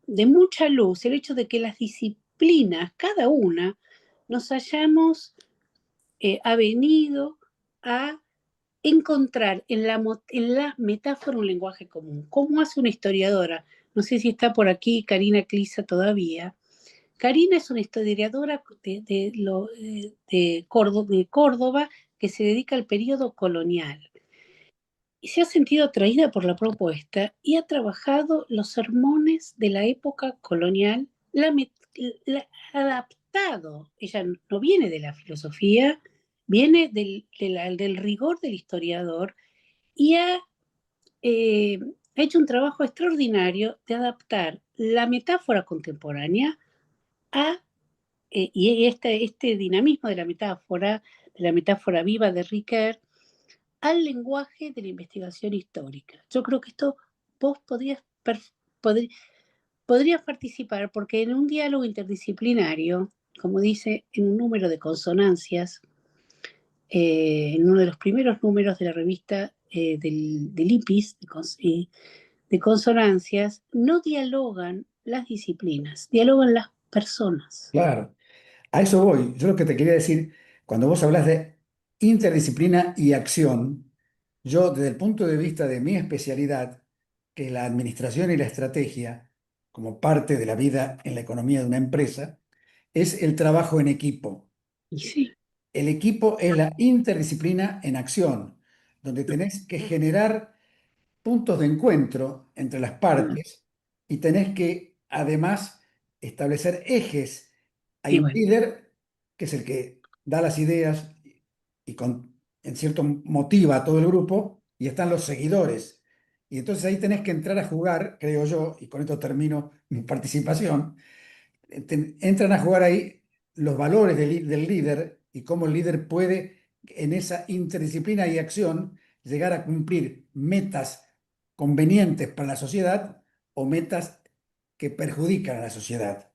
de mucha luz, el hecho de que las disciplinas, cada una, nos hayamos avenido a encontrar en la metáfora un lenguaje común. ¿Cómo hace una historiadora? No sé si está por aquí Karina Clisa todavía. Karina es una historiadora de Córdoba que se dedica al periodo colonial. Y se ha sentido atraída por la propuesta y ha trabajado los sermones de la época colonial, adaptado. Ella no viene de la filosofía, viene del rigor del historiador y ha hecho un trabajo extraordinario de adaptar la metáfora contemporánea y este dinamismo de la metáfora viva de Ricoeur, al lenguaje de la investigación histórica. Yo creo que esto vos podrías participar porque en un diálogo interdisciplinario, como dice en un número de consonancias, en uno de los primeros números de la revista del IPIS, de consonancias, no dialogan las disciplinas, dialogan las personas. Claro. A eso voy. Yo lo que te quería decir, cuando vos hablas de interdisciplina y acción, yo desde el punto de vista de mi especialidad, que es la administración y la estrategia, como parte de la vida en la economía de una empresa, es el trabajo en equipo. Y sí, El equipo es la interdisciplina en acción, donde tenés que generar puntos de encuentro entre las partes y tenés que además establecer ejes. Hay y un bueno, líder que es el que da las ideas y en cierto motiva a todo el grupo y están los seguidores. Y entonces ahí tenés que entrar a jugar, creo yo, y con esto termino mi participación, entran a jugar ahí los valores del líder y cómo el líder puede, en esa interdisciplina y acción, llegar a cumplir metas convenientes para la sociedad o metas que perjudican a la sociedad.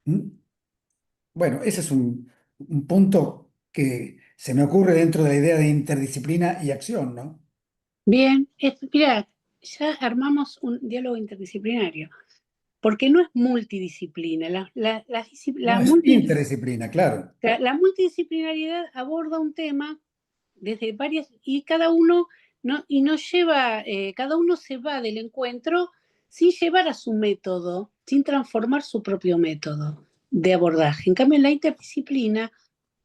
¿Mm? Bueno, ese es un punto que se me ocurre dentro de la idea de interdisciplina y acción, ¿no? bien, mira, ya armamos un diálogo interdisciplinario, porque no es multidisciplina. No, es interdisciplina, claro. La multidisciplinariedad aborda un tema desde varias, y cada uno no, y nos lleva, cada uno se va del encuentro sin llevar a su método, sin transformar su propio método de abordaje. En cambio, en la interdisciplina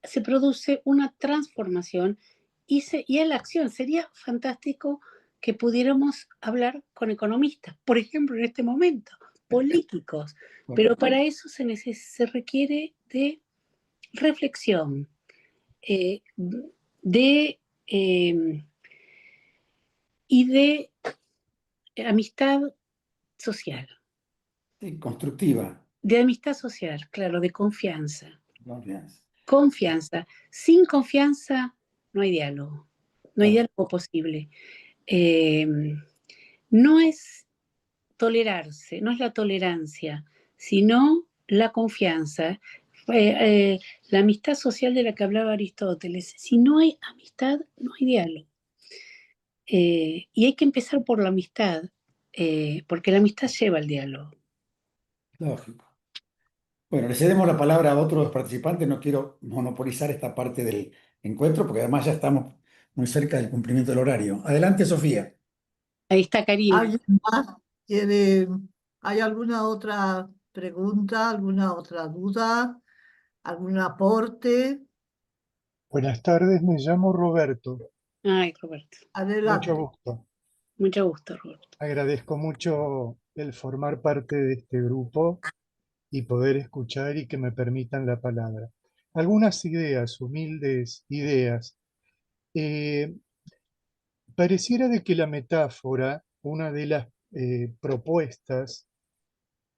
se produce una transformación y en la acción. Sería fantástico que pudiéramos hablar con economistas, por ejemplo, en este momento, políticos, pero para eso se requiere de reflexión, eh, de, eh, y de amistad social, Sí, constructiva. de amistad social, claro, de confianza. Confianza. Confianza. Sin confianza no hay diálogo, no hay Claro. diálogo posible. Eh, no es tolerarse, no es la tolerancia, sino la confianza. Eh, la amistad social de la que hablaba Aristóteles. Si no hay amistad, no hay diálogo. Y hay que empezar por la amistad, porque la amistad lleva al diálogo. Lógico. Bueno, le cedemos la palabra a otros participantes. No quiero monopolizar esta parte del encuentro porque además ya estamos muy cerca del cumplimiento del horario. Adelante, Sofía. Ahí está Karina. ¿Alguien más quiere, hay alguna otra pregunta, alguna otra duda, algún aporte? Buenas tardes, me llamo Roberto. Ay, Roberto. Mucho Adelante. gusto. Mucho gusto, Roberto. Agradezco mucho el formar parte de este grupo y poder escuchar y que me permitan la palabra. Algunas ideas, humildes ideas. Eh, Pareciera de que la metáfora, una de las propuestas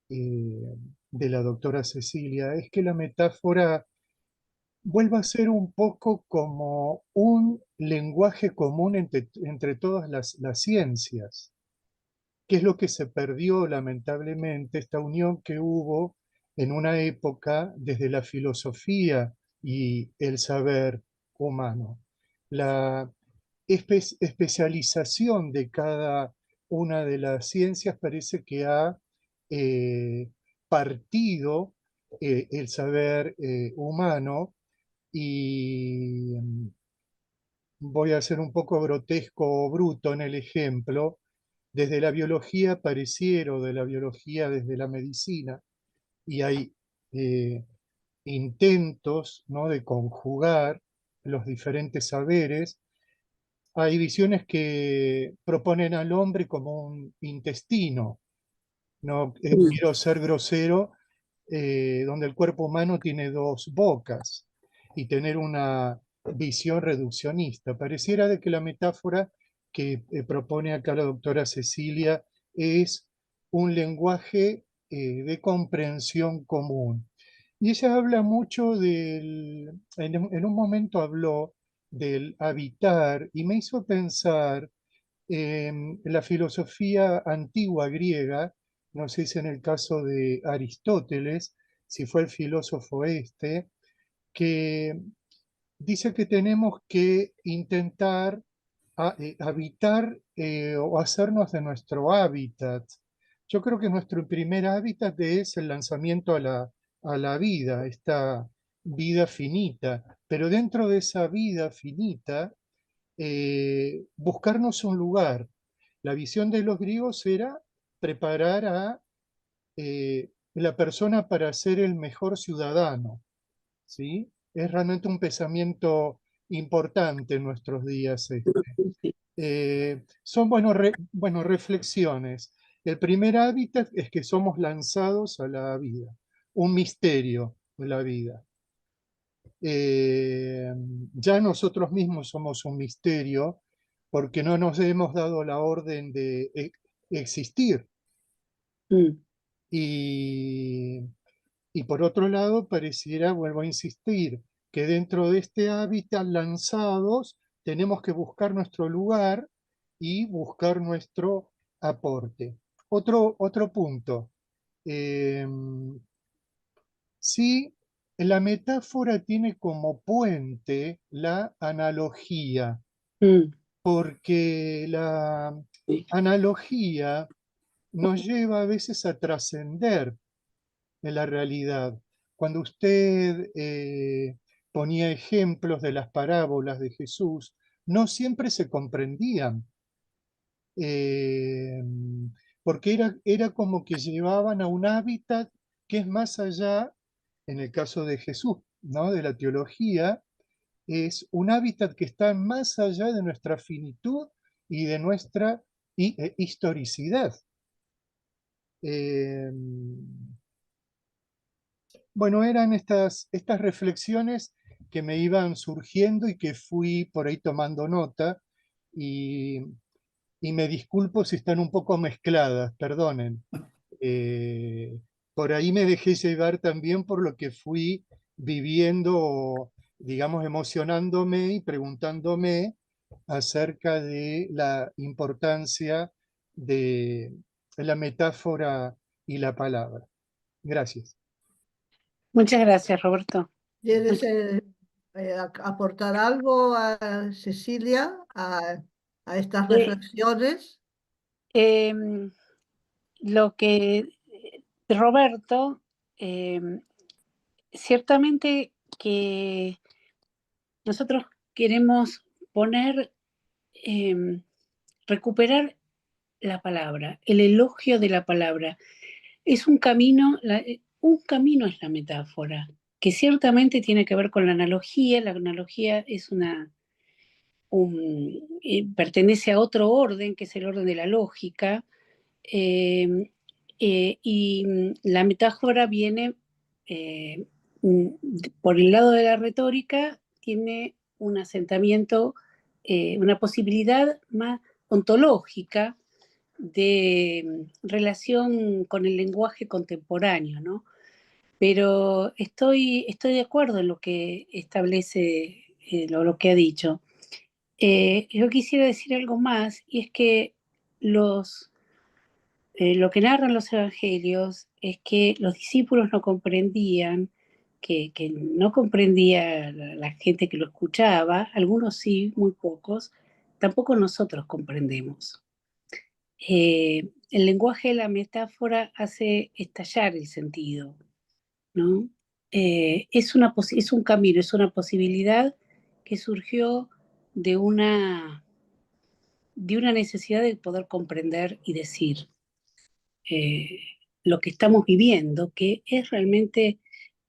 de la doctora Cecilia, es que la metáfora vuelva a ser un poco como un lenguaje común entre todas las ciencias, que es lo que se perdió lamentablemente, esta unión que hubo en una época desde la filosofía y el saber humano. La especialización de cada una de las ciencias parece que ha eh, partido el saber humano y voy a ser un poco grotesco o bruto en el ejemplo, desde la biología pareciera, o de la biología desde la medicina, y hay eh, intentos, ¿no?, de conjugar los diferentes saberes. Hay visiones que proponen al hombre como un intestino, no quiero ser grosero, donde el cuerpo humano tiene dos bocas y tener una visión reduccionista. Pareciera de que la metáfora que propone acá la doctora Cecilia es un lenguaje de comprensión común. Y ella habla mucho en un momento habló del habitar y me hizo pensar en la filosofía antigua griega, no sé si en el caso de Aristóteles, si fue el filósofo este, que dice que tenemos que intentar habitar o hacernos de nuestro hábitat. Yo creo que nuestro primer hábitat es el lanzamiento a la vida, vida finita, pero dentro de esa vida finita, buscarnos un lugar. La visión de los griegos era preparar a la persona para ser el mejor ciudadano, ¿sí? Es realmente un pensamiento importante en nuestros días. Son reflexiones. El primer hábitat es que somos lanzados a la vida, un misterio de la vida. Ya nosotros mismos somos un misterio porque no nos hemos dado la orden de existir. Mm. Y, y por otro lado, pareciera, vuelvo a insistir, que dentro de este hábitat lanzados tenemos que buscar nuestro lugar y buscar nuestro aporte. Otro punto. Eh, sí, la metáfora tiene como puente la analogía, Mm. porque la Sí. analogía nos lleva a veces a trascender en la realidad. Cuando usted ponía ejemplos de las parábolas de Jesús, no siempre se comprendían, eh, porque era como que llevaban a un hábitat que es más allá, en el caso de Jesús, ¿no? De la teología, es un hábitat que está más allá de nuestra finitud y de nuestra historicidad. Eh, Bueno, eran estas reflexiones que me iban surgiendo y que fui por ahí tomando nota y, y me disculpo si están un poco mezcladas, perdonen. Eh, por ahí me dejé llevar también por lo que fui viviendo, digamos, emocionándome y preguntándome acerca de la importancia de la metáfora y la palabra. Gracias. Muchas gracias, Roberto. ¿Quieres Muchas- aportar algo a Cecilia, a estas eh, reflexiones? em, lo que Roberto, em, ciertamente que nosotros queremos poner, recuperar la palabra, el elogio de la palabra. Es un camino es la metáfora, que ciertamente tiene que ver con la analogía. La analogía es pertenece a otro orden, que es el orden de la lógica, y la metáfora viene eh, por el lado de la retórica, tiene un asentamiento, una posibilidad más ontológica de relación con el lenguaje contemporáneo, ¿no? Pero estoy de acuerdo en lo que establece, lo que ha dicho. Yo quisiera decir algo más, y es que lo que narran los evangelios es que los discípulos no comprendían, que no comprendía la gente que lo escuchaba, algunos sí, muy pocos, tampoco nosotros comprendemos. El lenguaje de la metáfora hace estallar el sentido, ¿no? Es un camino, es una posibilidad que surgió de de una necesidad de poder comprender y decir eh, lo que estamos viviendo, que es realmente,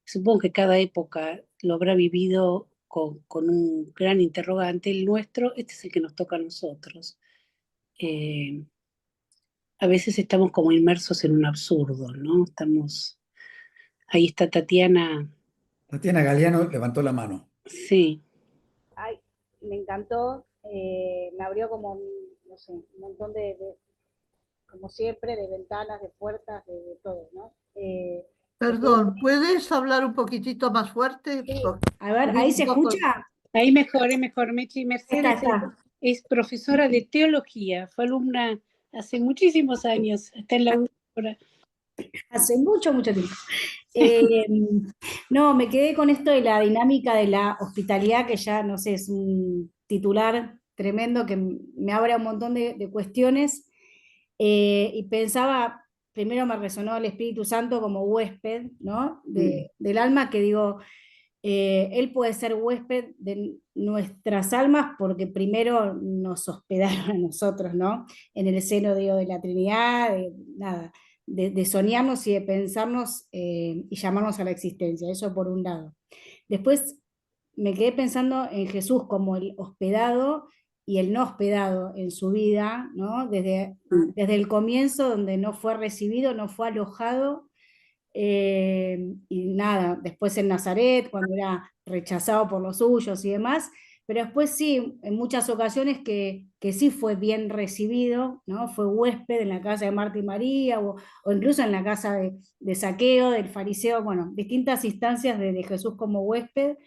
supongo que cada época lo habrá vivido con un gran interrogante. El nuestro, este es el que nos toca a nosotros. Eh, a veces estamos como inmersos en un absurdo, ¿no? Ahí está Tatiana, Tatiana Galeano levantó la mano. sí. Ay, me encantó, me abrió como, no sé, un montón como siempre, de ventanas, de puertas, de todo, ¿no? Me quedé con Perdón, ¿puedes hablar un poquitito más fuerte? sí. A ver, ¿ahí se Un poco. escucha? Ahí mejor, es mejor. Está, Mercedes está. es profesora de teología, fue alumna hace muchísimos años, está en la autora. Hace mucho, mucho tiempo. Eh, no, me quedé con esto de la dinámica de la hospitalidad, que ya, no sé, es un titular tremendo que me abre un montón de cuestiones. Y pensaba, primero me resonó el Espíritu Santo como huésped, ¿no? Del alma, que digo, Él puede ser huésped de nuestras almas porque primero nos hospedaron a nosotros, ¿no? En el seno, digo, de la Trinidad, nada, de soñarnos y de pensarnos y llamarnos a la existencia, eso por un lado. Después me quedé pensando en Jesús como el hospedado y el no hospedado en su vida, ¿no? Desde el comienzo, donde no fue recibido, no fue alojado, y nada, después en Nazaret, cuando era rechazado por los suyos y demás, pero después sí, en muchas ocasiones que sí fue bien recibido, ¿no? Fue huésped en la casa de Marta y María, o incluso en la casa de Zaqueo, del fariseo, bueno, distintas instancias de Jesús como huésped,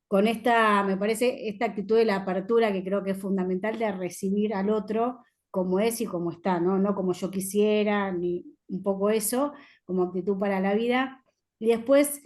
con esta, me parece, esta actitud de la apertura que creo que es fundamental de recibir al otro como es y como está, ¿no? No como yo quisiera, ni un poco eso, como actitud para la vida. Y después,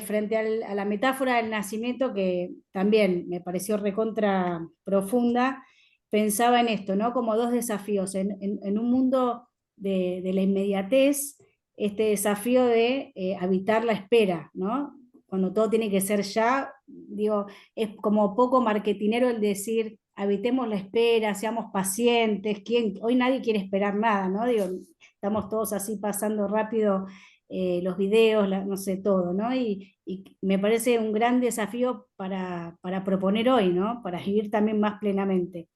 frente a la metáfora del nacimiento, que también me pareció recontra profunda, pensaba en esto, ¿no? Como dos desafíos, en un mundo de la inmediatez, este desafío de habitar la espera, ¿no? Cuando todo tiene que ser ya, digo, es como poco marketinero el decir, habitemos la espera, seamos pacientes, hoy nadie quiere esperar nada, ¿no? Digo, estamos todos así pasando rápido los videos, no sé, todo, ¿no? Y me parece un gran desafío para proponer hoy, ¿no? Para vivir también más plenamente.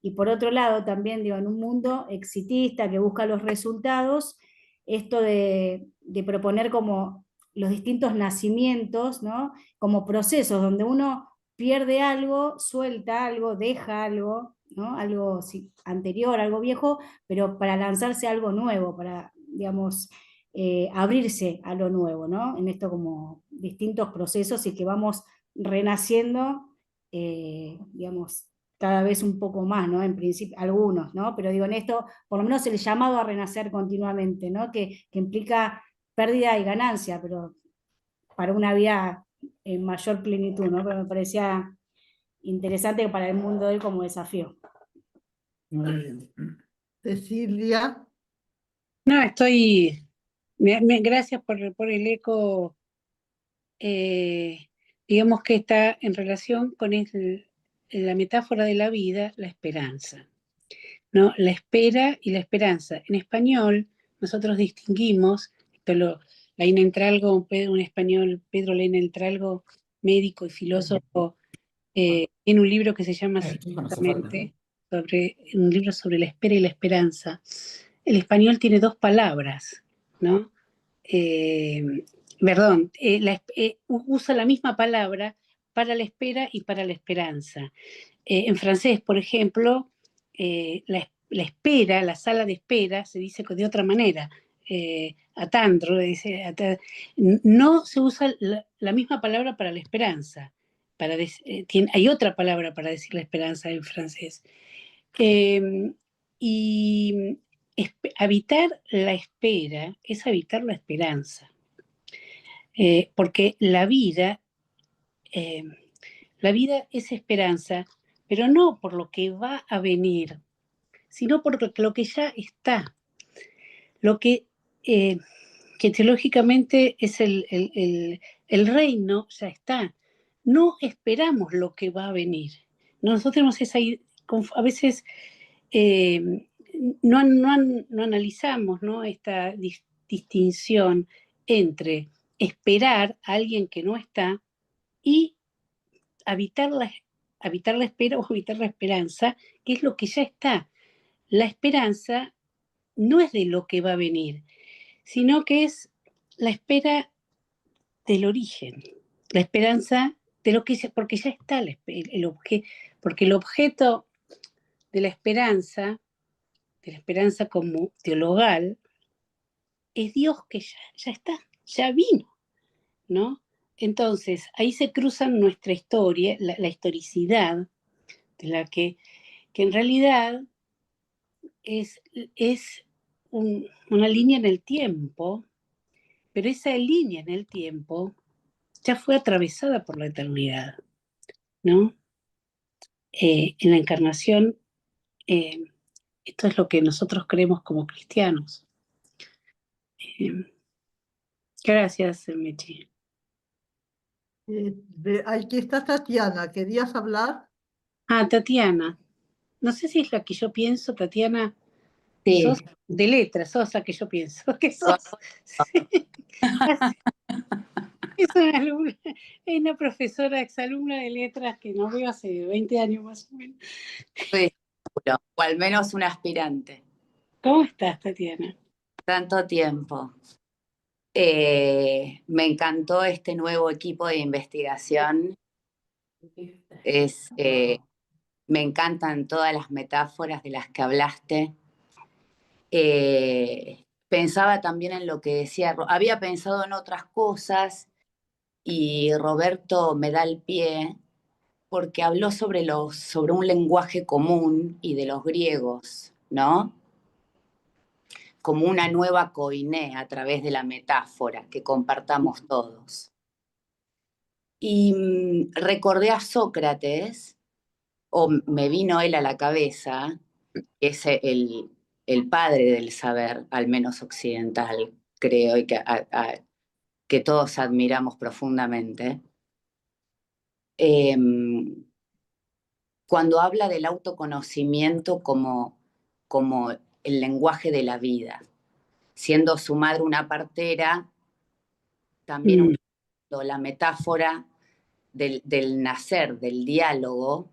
Y por otro lado, también, digo, en un mundo exitista que busca los resultados, esto de proponer como los distintos nacimientos, ¿no? Como procesos donde uno pierde algo, suelta algo, deja algo, ¿no? Algo anterior, algo viejo, pero para lanzarse a algo nuevo, para, digamos, abrirse a lo nuevo, ¿no? En esto como distintos procesos y que vamos renaciendo, digamos, cada vez un poco más, ¿no? En principio, algunos, ¿no? Pero digo, en esto, por lo menos el llamado a renacer continuamente, ¿no? Que implica pérdida y ganancia, pero para una vida en mayor plenitud, ¿no? Pero me parecía interesante para el mundo de él como desafío. Muy bien. Cecilia, No, gracias por el eco, digamos que está en relación con la metáfora de la vida, la esperanza, ¿no? La espera y la esperanza. En español, nosotros distinguimos, Laín Entralgo, un español, Pedro Laín Entralgo, médico y filósofo, tiene un libro que se llama así, justamente, un libro sobre la espera y la esperanza. El español tiene dos palabras, ¿no? Perdón, usa la misma palabra para la espera y para la esperanza. En francés, por ejemplo, la espera, la sala de espera, se dice de otra manera. Attendre, no se usa la misma palabra para la esperanza. Hay otra palabra para decir la esperanza en francés. Y habitar la espera es habitar la esperanza. Porque la vida es esperanza, pero no por lo que va a venir, sino por lo que ya está. Lo que teológicamente es el reino, ya está. No esperamos lo que va a venir. Nosotros tenemos a veces no analizamos, ¿no? Esta distinción entre esperar a alguien que no está y habitar la espera o habitar la esperanza, que es lo que ya está. La esperanza no es de lo que va a venir, sino que es la espera del origen, la esperanza de lo que porque ya está porque el objeto de la esperanza como teologal, es Dios que ya está, ya vino, ¿no? Entonces, ahí se cruzan nuestra historia, la historicidad, de la que en realidad es una línea en el tiempo, pero esa línea en el tiempo ya fue atravesada por la eternidad, ¿no? En la encarnación, esto es lo que nosotros creemos como cristianos. Gracias, Mechi. Aquí está Tatiana, ¿querías hablar? Ah, Tatiana. No sé si es la que yo pienso, Tatiana. Sí, Sos de letras, sos la que yo pienso que sos. Sí. Es una alumna, es una profesora exalumna de letras que no veo hace 20 años más o menos. estoy seguro, o al menos un aspirante. ¿Cómo estás, Tatiana? Tanto tiempo. Me encantó este nuevo equipo de investigación. Me encantan todas las metáforas de las que hablaste. Pensaba también en lo que decía, había pensado en otras cosas y Roberto me da el pie porque habló sobre un lenguaje común y de los griegos, ¿no? Como una nueva koiné a través de la metáfora que compartamos todos. Y recordé a Sócrates, o me vino él a la cabeza, que es el padre del saber, al menos occidental, creo, y que todos admiramos profundamente. Cuando habla del autoconocimiento como el lenguaje de la vida, siendo su madre una partera, también usando la metáfora del nacer, del diálogo,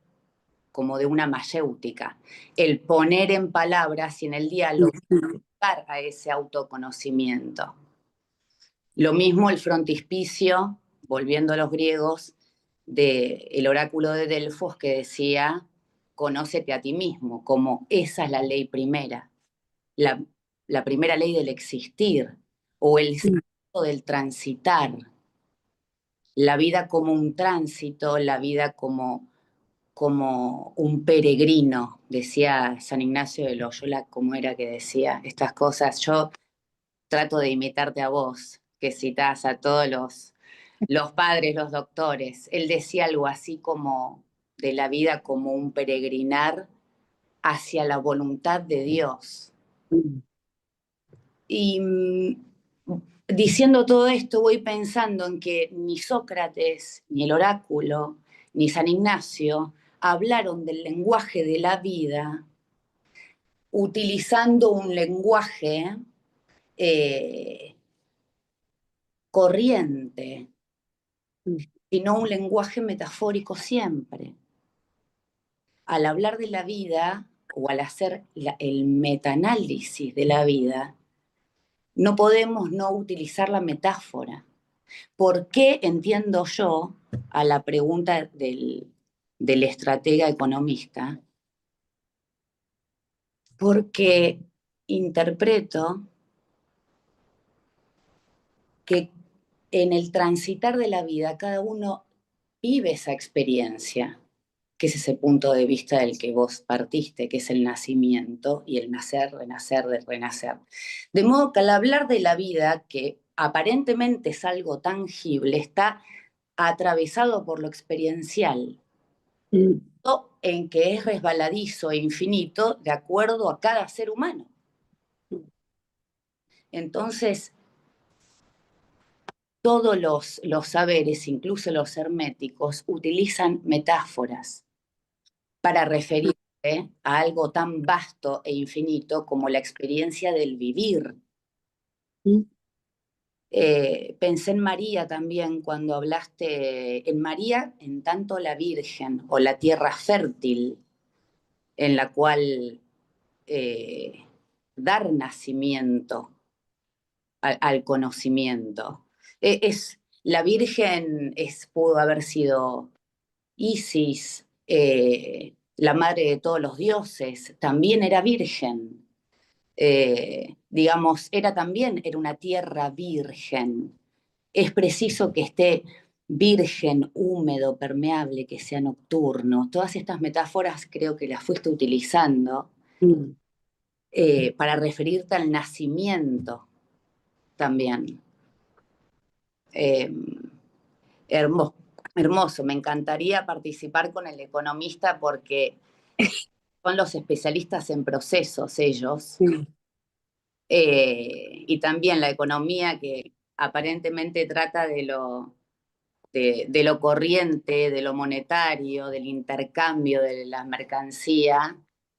como de una mayéutica, el poner en palabras y en el diálogo llegar a ese autoconocimiento. Lo mismo el frontispicio, volviendo a los griegos, del oráculo de Delfos que decía, conócete a ti mismo, como esa es la ley primera, la primera ley del existir, o el sentido del transitar, la vida como un tránsito, la vida como un peregrino, decía San Ignacio de Loyola, como era que decía estas cosas. Yo trato de imitarte a vos, que citás a todos los padres, los doctores. Él decía algo así como de la vida como un peregrinar hacia la voluntad de Dios. Y diciendo todo esto, voy pensando en que ni Sócrates, ni el oráculo, ni San Ignacio hablaron del lenguaje de la vida utilizando un lenguaje corriente, sino un lenguaje metafórico siempre. Al hablar de la vida o al hacer el metaanálisis de la vida, no podemos no utilizar la metáfora. ¿Por qué entiendo yo, a la pregunta del estratega economista? Porque interpreto que en el transitar de la vida cada uno vive esa experiencia, que es ese punto de vista del que vos partiste, que es el nacimiento y el nacer, renacer, renacer. De modo que al hablar de la vida, que aparentemente es algo tangible, está atravesado por lo experiencial, en que es resbaladizo e infinito de acuerdo a cada ser humano. Entonces, todos los saberes, incluso los herméticos, utilizan metáforas para referirse a algo tan vasto e infinito como la experiencia del vivir. Pensé en María también cuando hablaste, en María en tanto la Virgen o la tierra fértil en la cual dar nacimiento al conocimiento. La Virgen pudo haber sido Isis, la madre de todos los dioses, también era virgen. Digamos, era una tierra virgen. Es preciso que esté virgen, húmedo, permeable, que sea nocturno. Todas estas metáforas creo que las fuiste utilizando para referirte al nacimiento también. Hermoso, hermoso, me encantaría participar con el economista porque son los especialistas en procesos ellos. Y también la economía que aparentemente trata de lo de lo corriente, de lo monetario, del intercambio de la mercancía,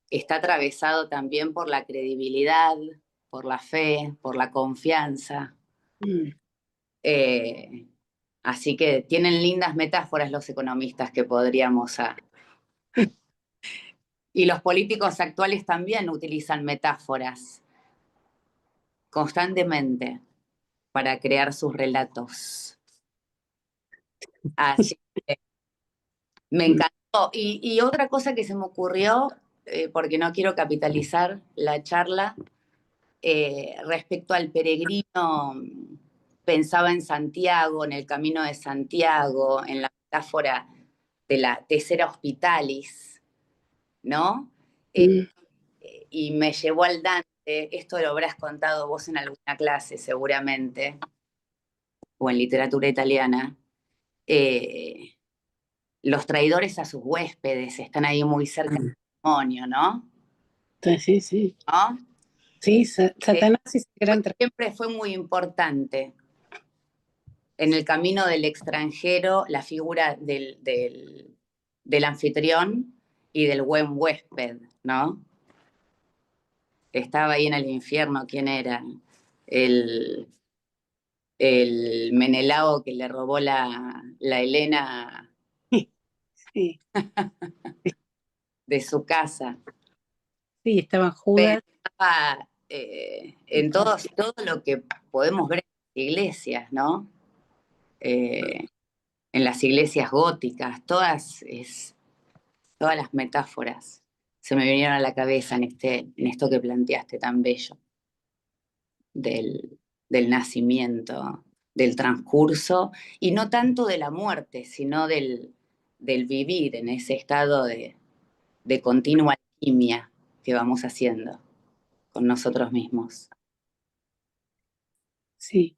está atravesado también por la credibilidad, por la fe, por la confianza. Así que tienen lindas metáforas los economistas que podríamos... Y los políticos actuales también utilizan metáforas constantemente para crear sus relatos. Así que me encantó. Y otra cosa que se me ocurrió, porque no quiero capitalizar la charla, respecto al peregrino, pensaba en Santiago, en el camino de Santiago, en la metáfora de la Tessera Hospitalis, ¿no? Y me llevó al Dante, esto lo habrás contado vos en alguna clase seguramente, o en literatura italiana, los traidores a sus huéspedes están ahí muy cerca del demonio, ¿no? Sí, sí. ¿No? Sí, Satanás y gran siempre fue muy importante en el camino del extranjero la figura del anfitrión y del buen huésped, ¿no? Estaba ahí en el infierno, ¿quién era? El Menelao que le robó la Helena Sí. de su casa. Sí, estaban Judas. Pensaba, en todo lo que podemos ver en las iglesias, ¿no? En las iglesias góticas, todas las metáforas se me vinieron a la cabeza en esto que planteaste tan bello del nacimiento, del transcurso, y no tanto de la muerte, sino del vivir en ese estado de continua alquimia que vamos haciendo con nosotros mismos. Sí.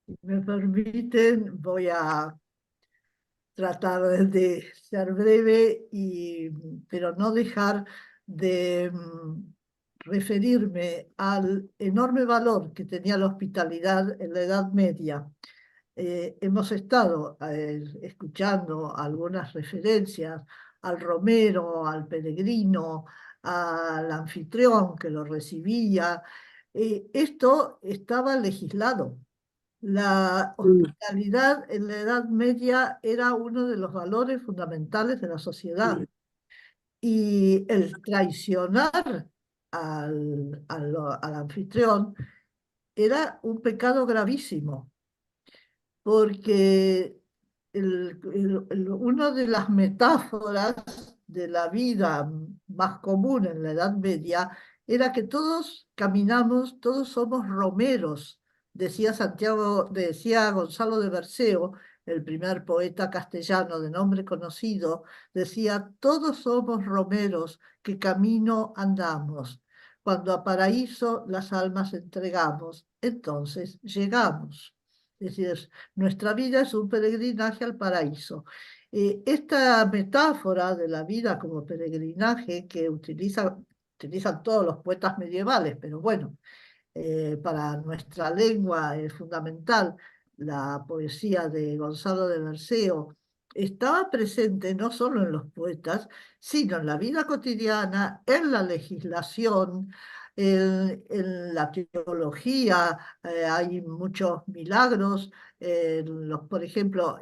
Si me permiten, voy a tratar de ser breve, pero no dejar de referirme al enorme valor que tenía la hospitalidad en la Edad Media. Hemos estado escuchando algunas referencias al romero, al peregrino, al anfitrión que lo recibía. Esto estaba legislado. La hospitalidad en la Edad Media era uno de los valores fundamentales de la sociedad. Y el traicionar al anfitrión era un pecado gravísimo, porque una de las metáforas de la vida más común en la Edad Media era que todos caminamos, todos somos romeros, decía Gonzalo de Berceo, el primer poeta castellano de nombre conocido, decía: todos somos romeros que camino andamos, cuando a paraíso las almas entregamos, entonces llegamos. Es decir, nuestra vida es un peregrinaje al paraíso. Esta metáfora de la vida como peregrinaje que utilizan todos los poetas medievales, pero bueno, para nuestra lengua es fundamental la poesía de Gonzalo de Berceo, estaba presente no solo en los poetas, sino en la vida cotidiana, en la legislación, en la teología. Hay muchos milagros. Por ejemplo,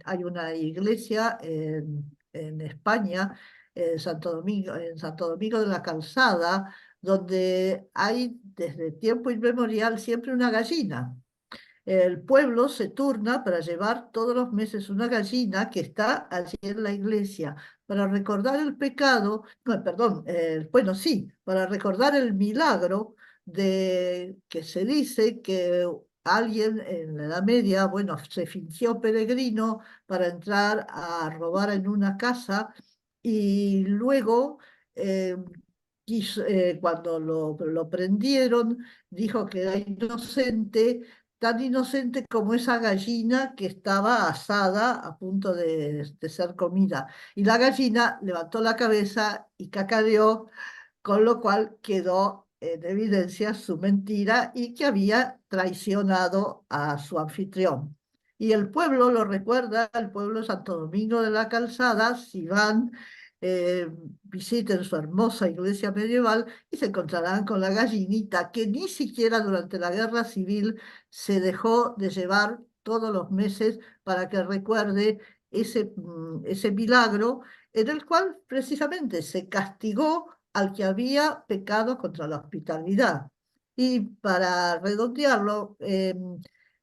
hay una iglesia en España, en Santo Domingo de la Calzada, donde hay desde tiempo inmemorial siempre una gallina. El pueblo se turna para llevar todos los meses una gallina que está allí en la iglesia, para recordar el pecado, no, perdón, bueno, sí, para recordar el milagro de que se dice que alguien en la Edad Media, bueno, se fingió peregrino para entrar a robar en una casa y luego... cuando lo prendieron, dijo que era inocente, tan inocente como esa gallina que estaba asada a punto de ser comida. Y la gallina levantó la cabeza y cacareó, con lo cual quedó en evidencia su mentira y que había traicionado a su anfitrión. Y el pueblo lo recuerda, el pueblo de Santo Domingo de la Calzada, si van, visiten su hermosa iglesia medieval y se encontrarán con la gallinita que ni siquiera durante la Guerra Civil se dejó de llevar todos los meses para que recuerde ese milagro en el cual precisamente se castigó al que había pecado contra la hospitalidad. Y para redondearlo,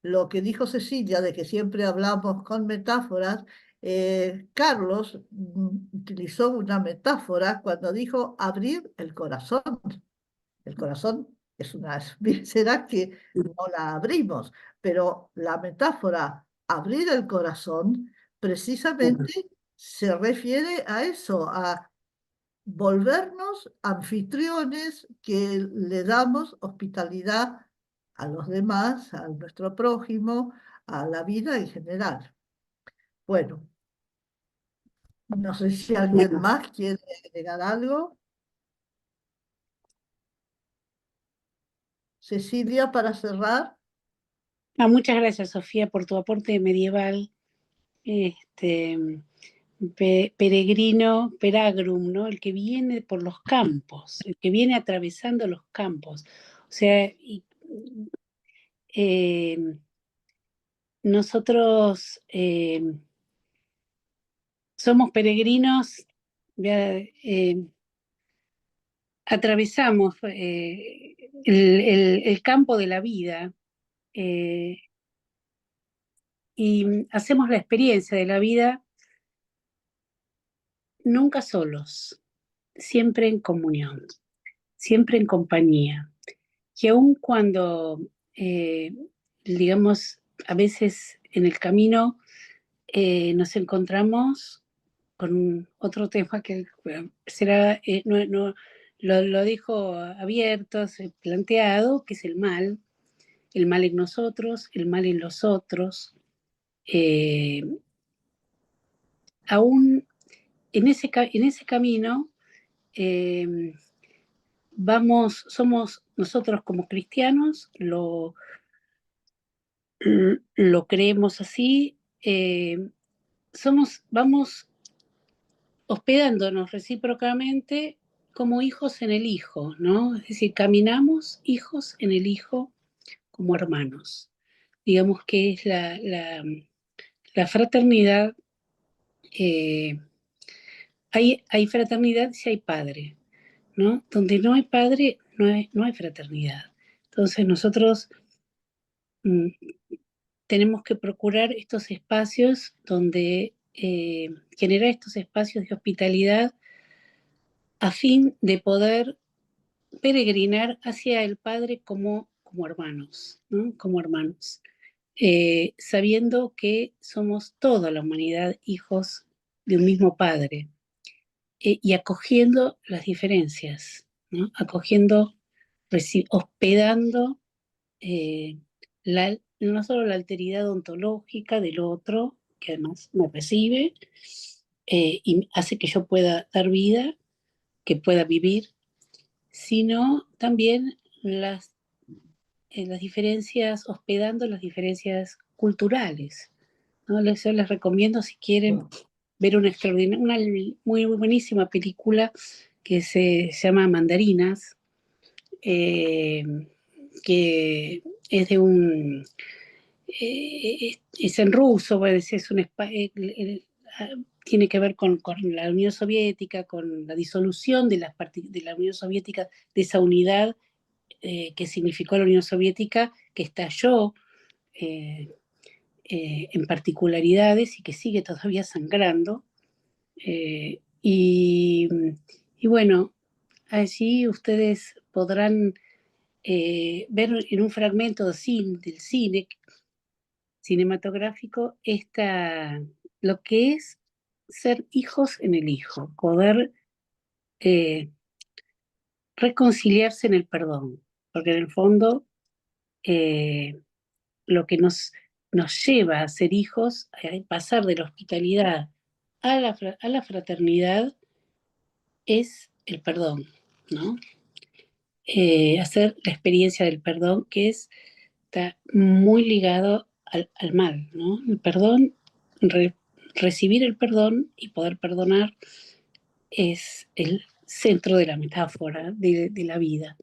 lo que dijo Cecilia de que siempre hablamos con metáforas, Carlos utilizó una metáfora cuando dijo abrir el corazón. El corazón es una víscera que no la abrimos, pero la metáfora abrir el corazón precisamente se refiere a eso, a volvernos anfitriones que le damos hospitalidad a los demás, a nuestro prójimo, a la vida en general. Bueno, no sé si alguien Bueno, más quiere agregar algo. Cecilia, para cerrar. muchas gracias, Sofía, por tu aporte medieval. Peregrino, peragrum, ¿no? El que viene por los campos, el que viene atravesando los campos. O sea, nosotros somos peregrinos, atravesamos el campo de la vida y hacemos la experiencia de la vida nunca solos, siempre en comunión, siempre en compañía. Y aun cuando, digamos, a veces en el camino nos encontramos con otro tema que será, lo dijo abierto, planteado, que es el mal en nosotros, el mal en los otros. Aún en ese camino somos nosotros como cristianos, lo creemos así, vamos hospedándonos recíprocamente como hijos en el Hijo, ¿no? Es decir, caminamos hijos en el Hijo como hermanos. Digamos que es la fraternidad. Hay fraternidad si hay padre, ¿no? Donde no hay padre, no hay fraternidad. Entonces nosotros tenemos que procurar estos espacios donde generar estos espacios de hospitalidad a fin de poder peregrinar hacia el Padre como hermanos, ¿no? Como hermanos, sabiendo que somos toda la humanidad hijos de un mismo Padre y acogiendo las diferencias, ¿no? Hospedando no solo la alteridad ontológica del otro, que además me recibe y hace que yo pueda dar vida, que pueda vivir, sino también las diferencias, hospedando las diferencias culturales, ¿no? Yo les recomiendo, si quieren, ver una muy buenísima película que se llama Mandarinas, que es de es en ruso, bueno, tiene que ver con la Unión Soviética, con la disolución de la Unión Soviética, de esa unidad que significó la Unión Soviética, que estalló en particularidades y que sigue todavía sangrando. Y bueno, allí ustedes podrán ver en un fragmento del cine cinematográfico lo que es ser hijos en el Hijo, poder reconciliarse en el perdón, porque en el fondo lo que nos lleva a ser hijos, a pasar de la hospitalidad a la fraternidad, es el perdón, ¿no? Hacer la experiencia del perdón, que está muy ligado al mal, ¿no? El perdón, recibir el perdón y poder perdonar es el centro de la metáfora de la vida.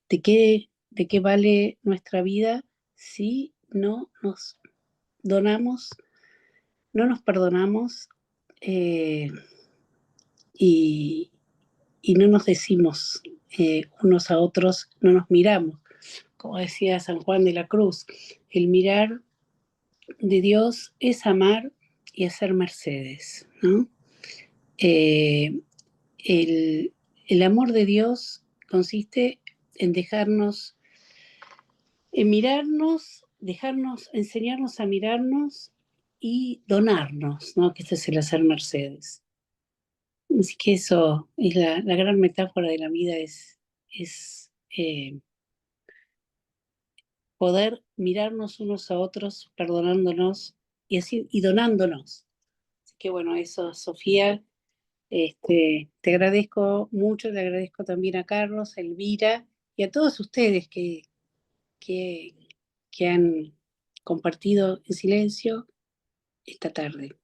¿De qué vale nuestra vida si no nos donamos, no nos perdonamos eh, y, y no nos decimos unos a otros, no nos miramos? Como decía San Juan de la Cruz, el mirar de Dios es amar y hacer mercedes, ¿no? Eh, el amor de Dios consiste en en mirarnos, dejarnos, enseñarnos a mirarnos y donarnos, ¿no? Que este es el hacer mercedes. Así que eso es la gran metáfora de la vida, es poder mirarnos unos a otros, perdonándonos y así, y donándonos. Así que bueno, eso, Sofía, te agradezco mucho, le agradezco también a Carlos, a Elvira y a todos ustedes que, que han compartido en silencio esta tarde.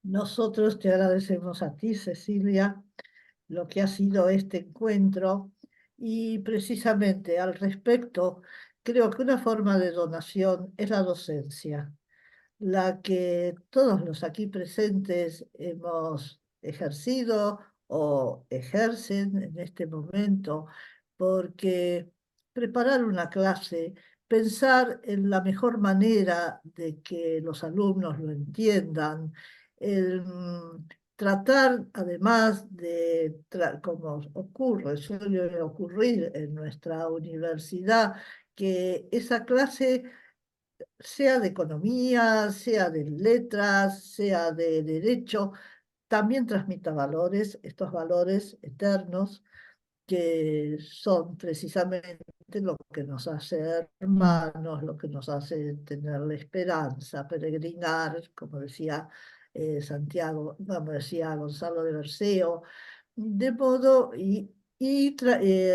Nosotros te agradecemos a ti, Cecilia, lo que ha sido este encuentro y precisamente al respecto, creo que una forma de donación es la docencia, la que todos los aquí presentes hemos ejercido o ejercen en este momento, porque preparar una clase, pensar en la mejor manera de que los alumnos lo entiendan, el, tratar además de, como ocurre, suele ocurrir en nuestra universidad, que esa clase sea de economía, sea de letras, sea de derecho, también transmita valores, estos valores eternos que son precisamente lo que nos hace hermanos, lo que nos hace tener la esperanza, peregrinar, como decía Santiago, como decía Gonzalo de Berceo, de modo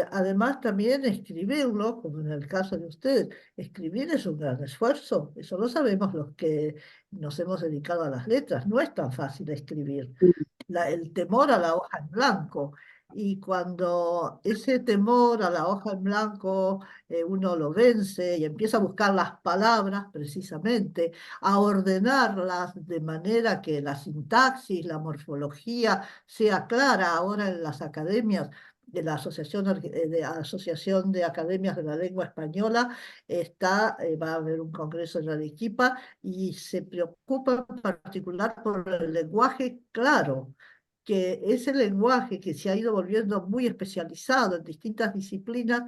además también escribirlo, como en el caso de ustedes, escribir es un gran esfuerzo, eso lo sabemos los que nos hemos dedicado a las letras, no es tan fácil escribir. El temor a la hoja en blanco. Y cuando ese temor a la hoja en blanco uno lo vence y empieza a buscar las palabras precisamente, a ordenarlas de manera que la sintaxis, la morfología sea clara. Ahora en las academias de la Asociación de Academias de la Lengua Española va a haber un congreso en Arequipa y se preocupa en particular por el lenguaje claro, que ese lenguaje que se ha ido volviendo muy especializado en distintas disciplinas,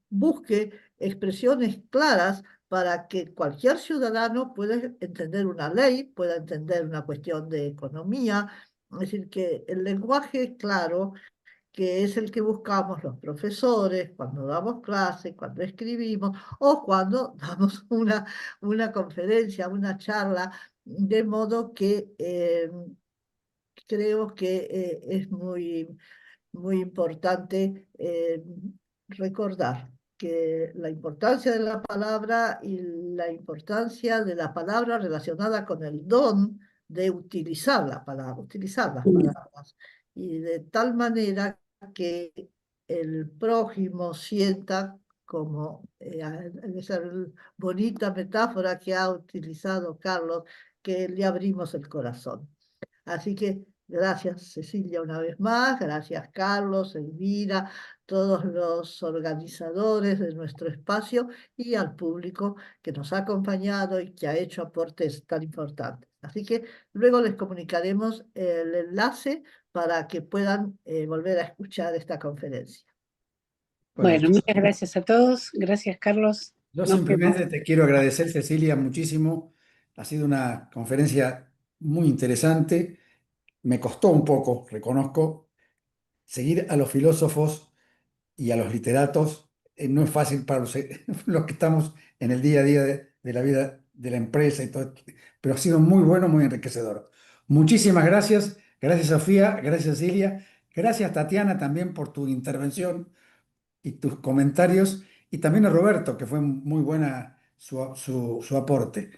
busque expresiones claras para que cualquier ciudadano pueda entender una ley, pueda entender una cuestión de economía. Es decir, que el lenguaje claro, que es el que buscamos los profesores cuando damos clase, cuando escribimos o cuando damos una conferencia, una charla, de modo que creo que es muy importante recordar que la importancia de la palabra y la importancia de la palabra relacionada con el don de utilizar la palabra, utilizar las palabras, y de tal manera que el prójimo sienta como esa bonita metáfora que ha utilizado Carlos, que le abrimos el corazón. Así que gracias Cecilia una vez más, gracias Carlos, Elvira, todos los organizadores de nuestro espacio y al público que nos ha acompañado y que ha hecho aportes tan importantes. Así que luego les comunicaremos el enlace para que puedan volver a escuchar esta conferencia. Bueno, muchas gracias a todos. Gracias, Carlos. Yo Nos simplemente vemos. te quiero agradecer, Cecilia, muchísimo. Ha sido una conferencia muy interesante. Me costó un poco, reconozco, seguir a los filósofos y a los literatos. No es fácil para los que estamos en el día a día de la vida de la empresa y todo, pero ha sido muy bueno, muy enriquecedor. Muchísimas gracias. Gracias, Sofía. Gracias, Cecilia. Gracias, Tatiana, también por tu intervención y tus comentarios. y también a Roberto, que fue muy buena su aporte.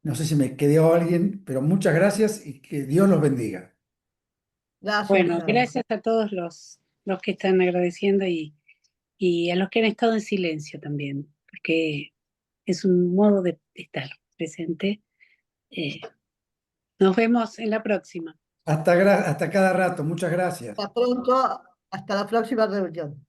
No sé si me quedó alguien, pero muchas gracias y que Dios los bendiga. Gracias. Bueno, Carlos. gracias a todos los que están agradeciendo y a los que han estado en silencio también, porque es un modo de estar presente. Nos vemos en la próxima. Hasta cada rato, muchas gracias. Hasta pronto, hasta la próxima reunión.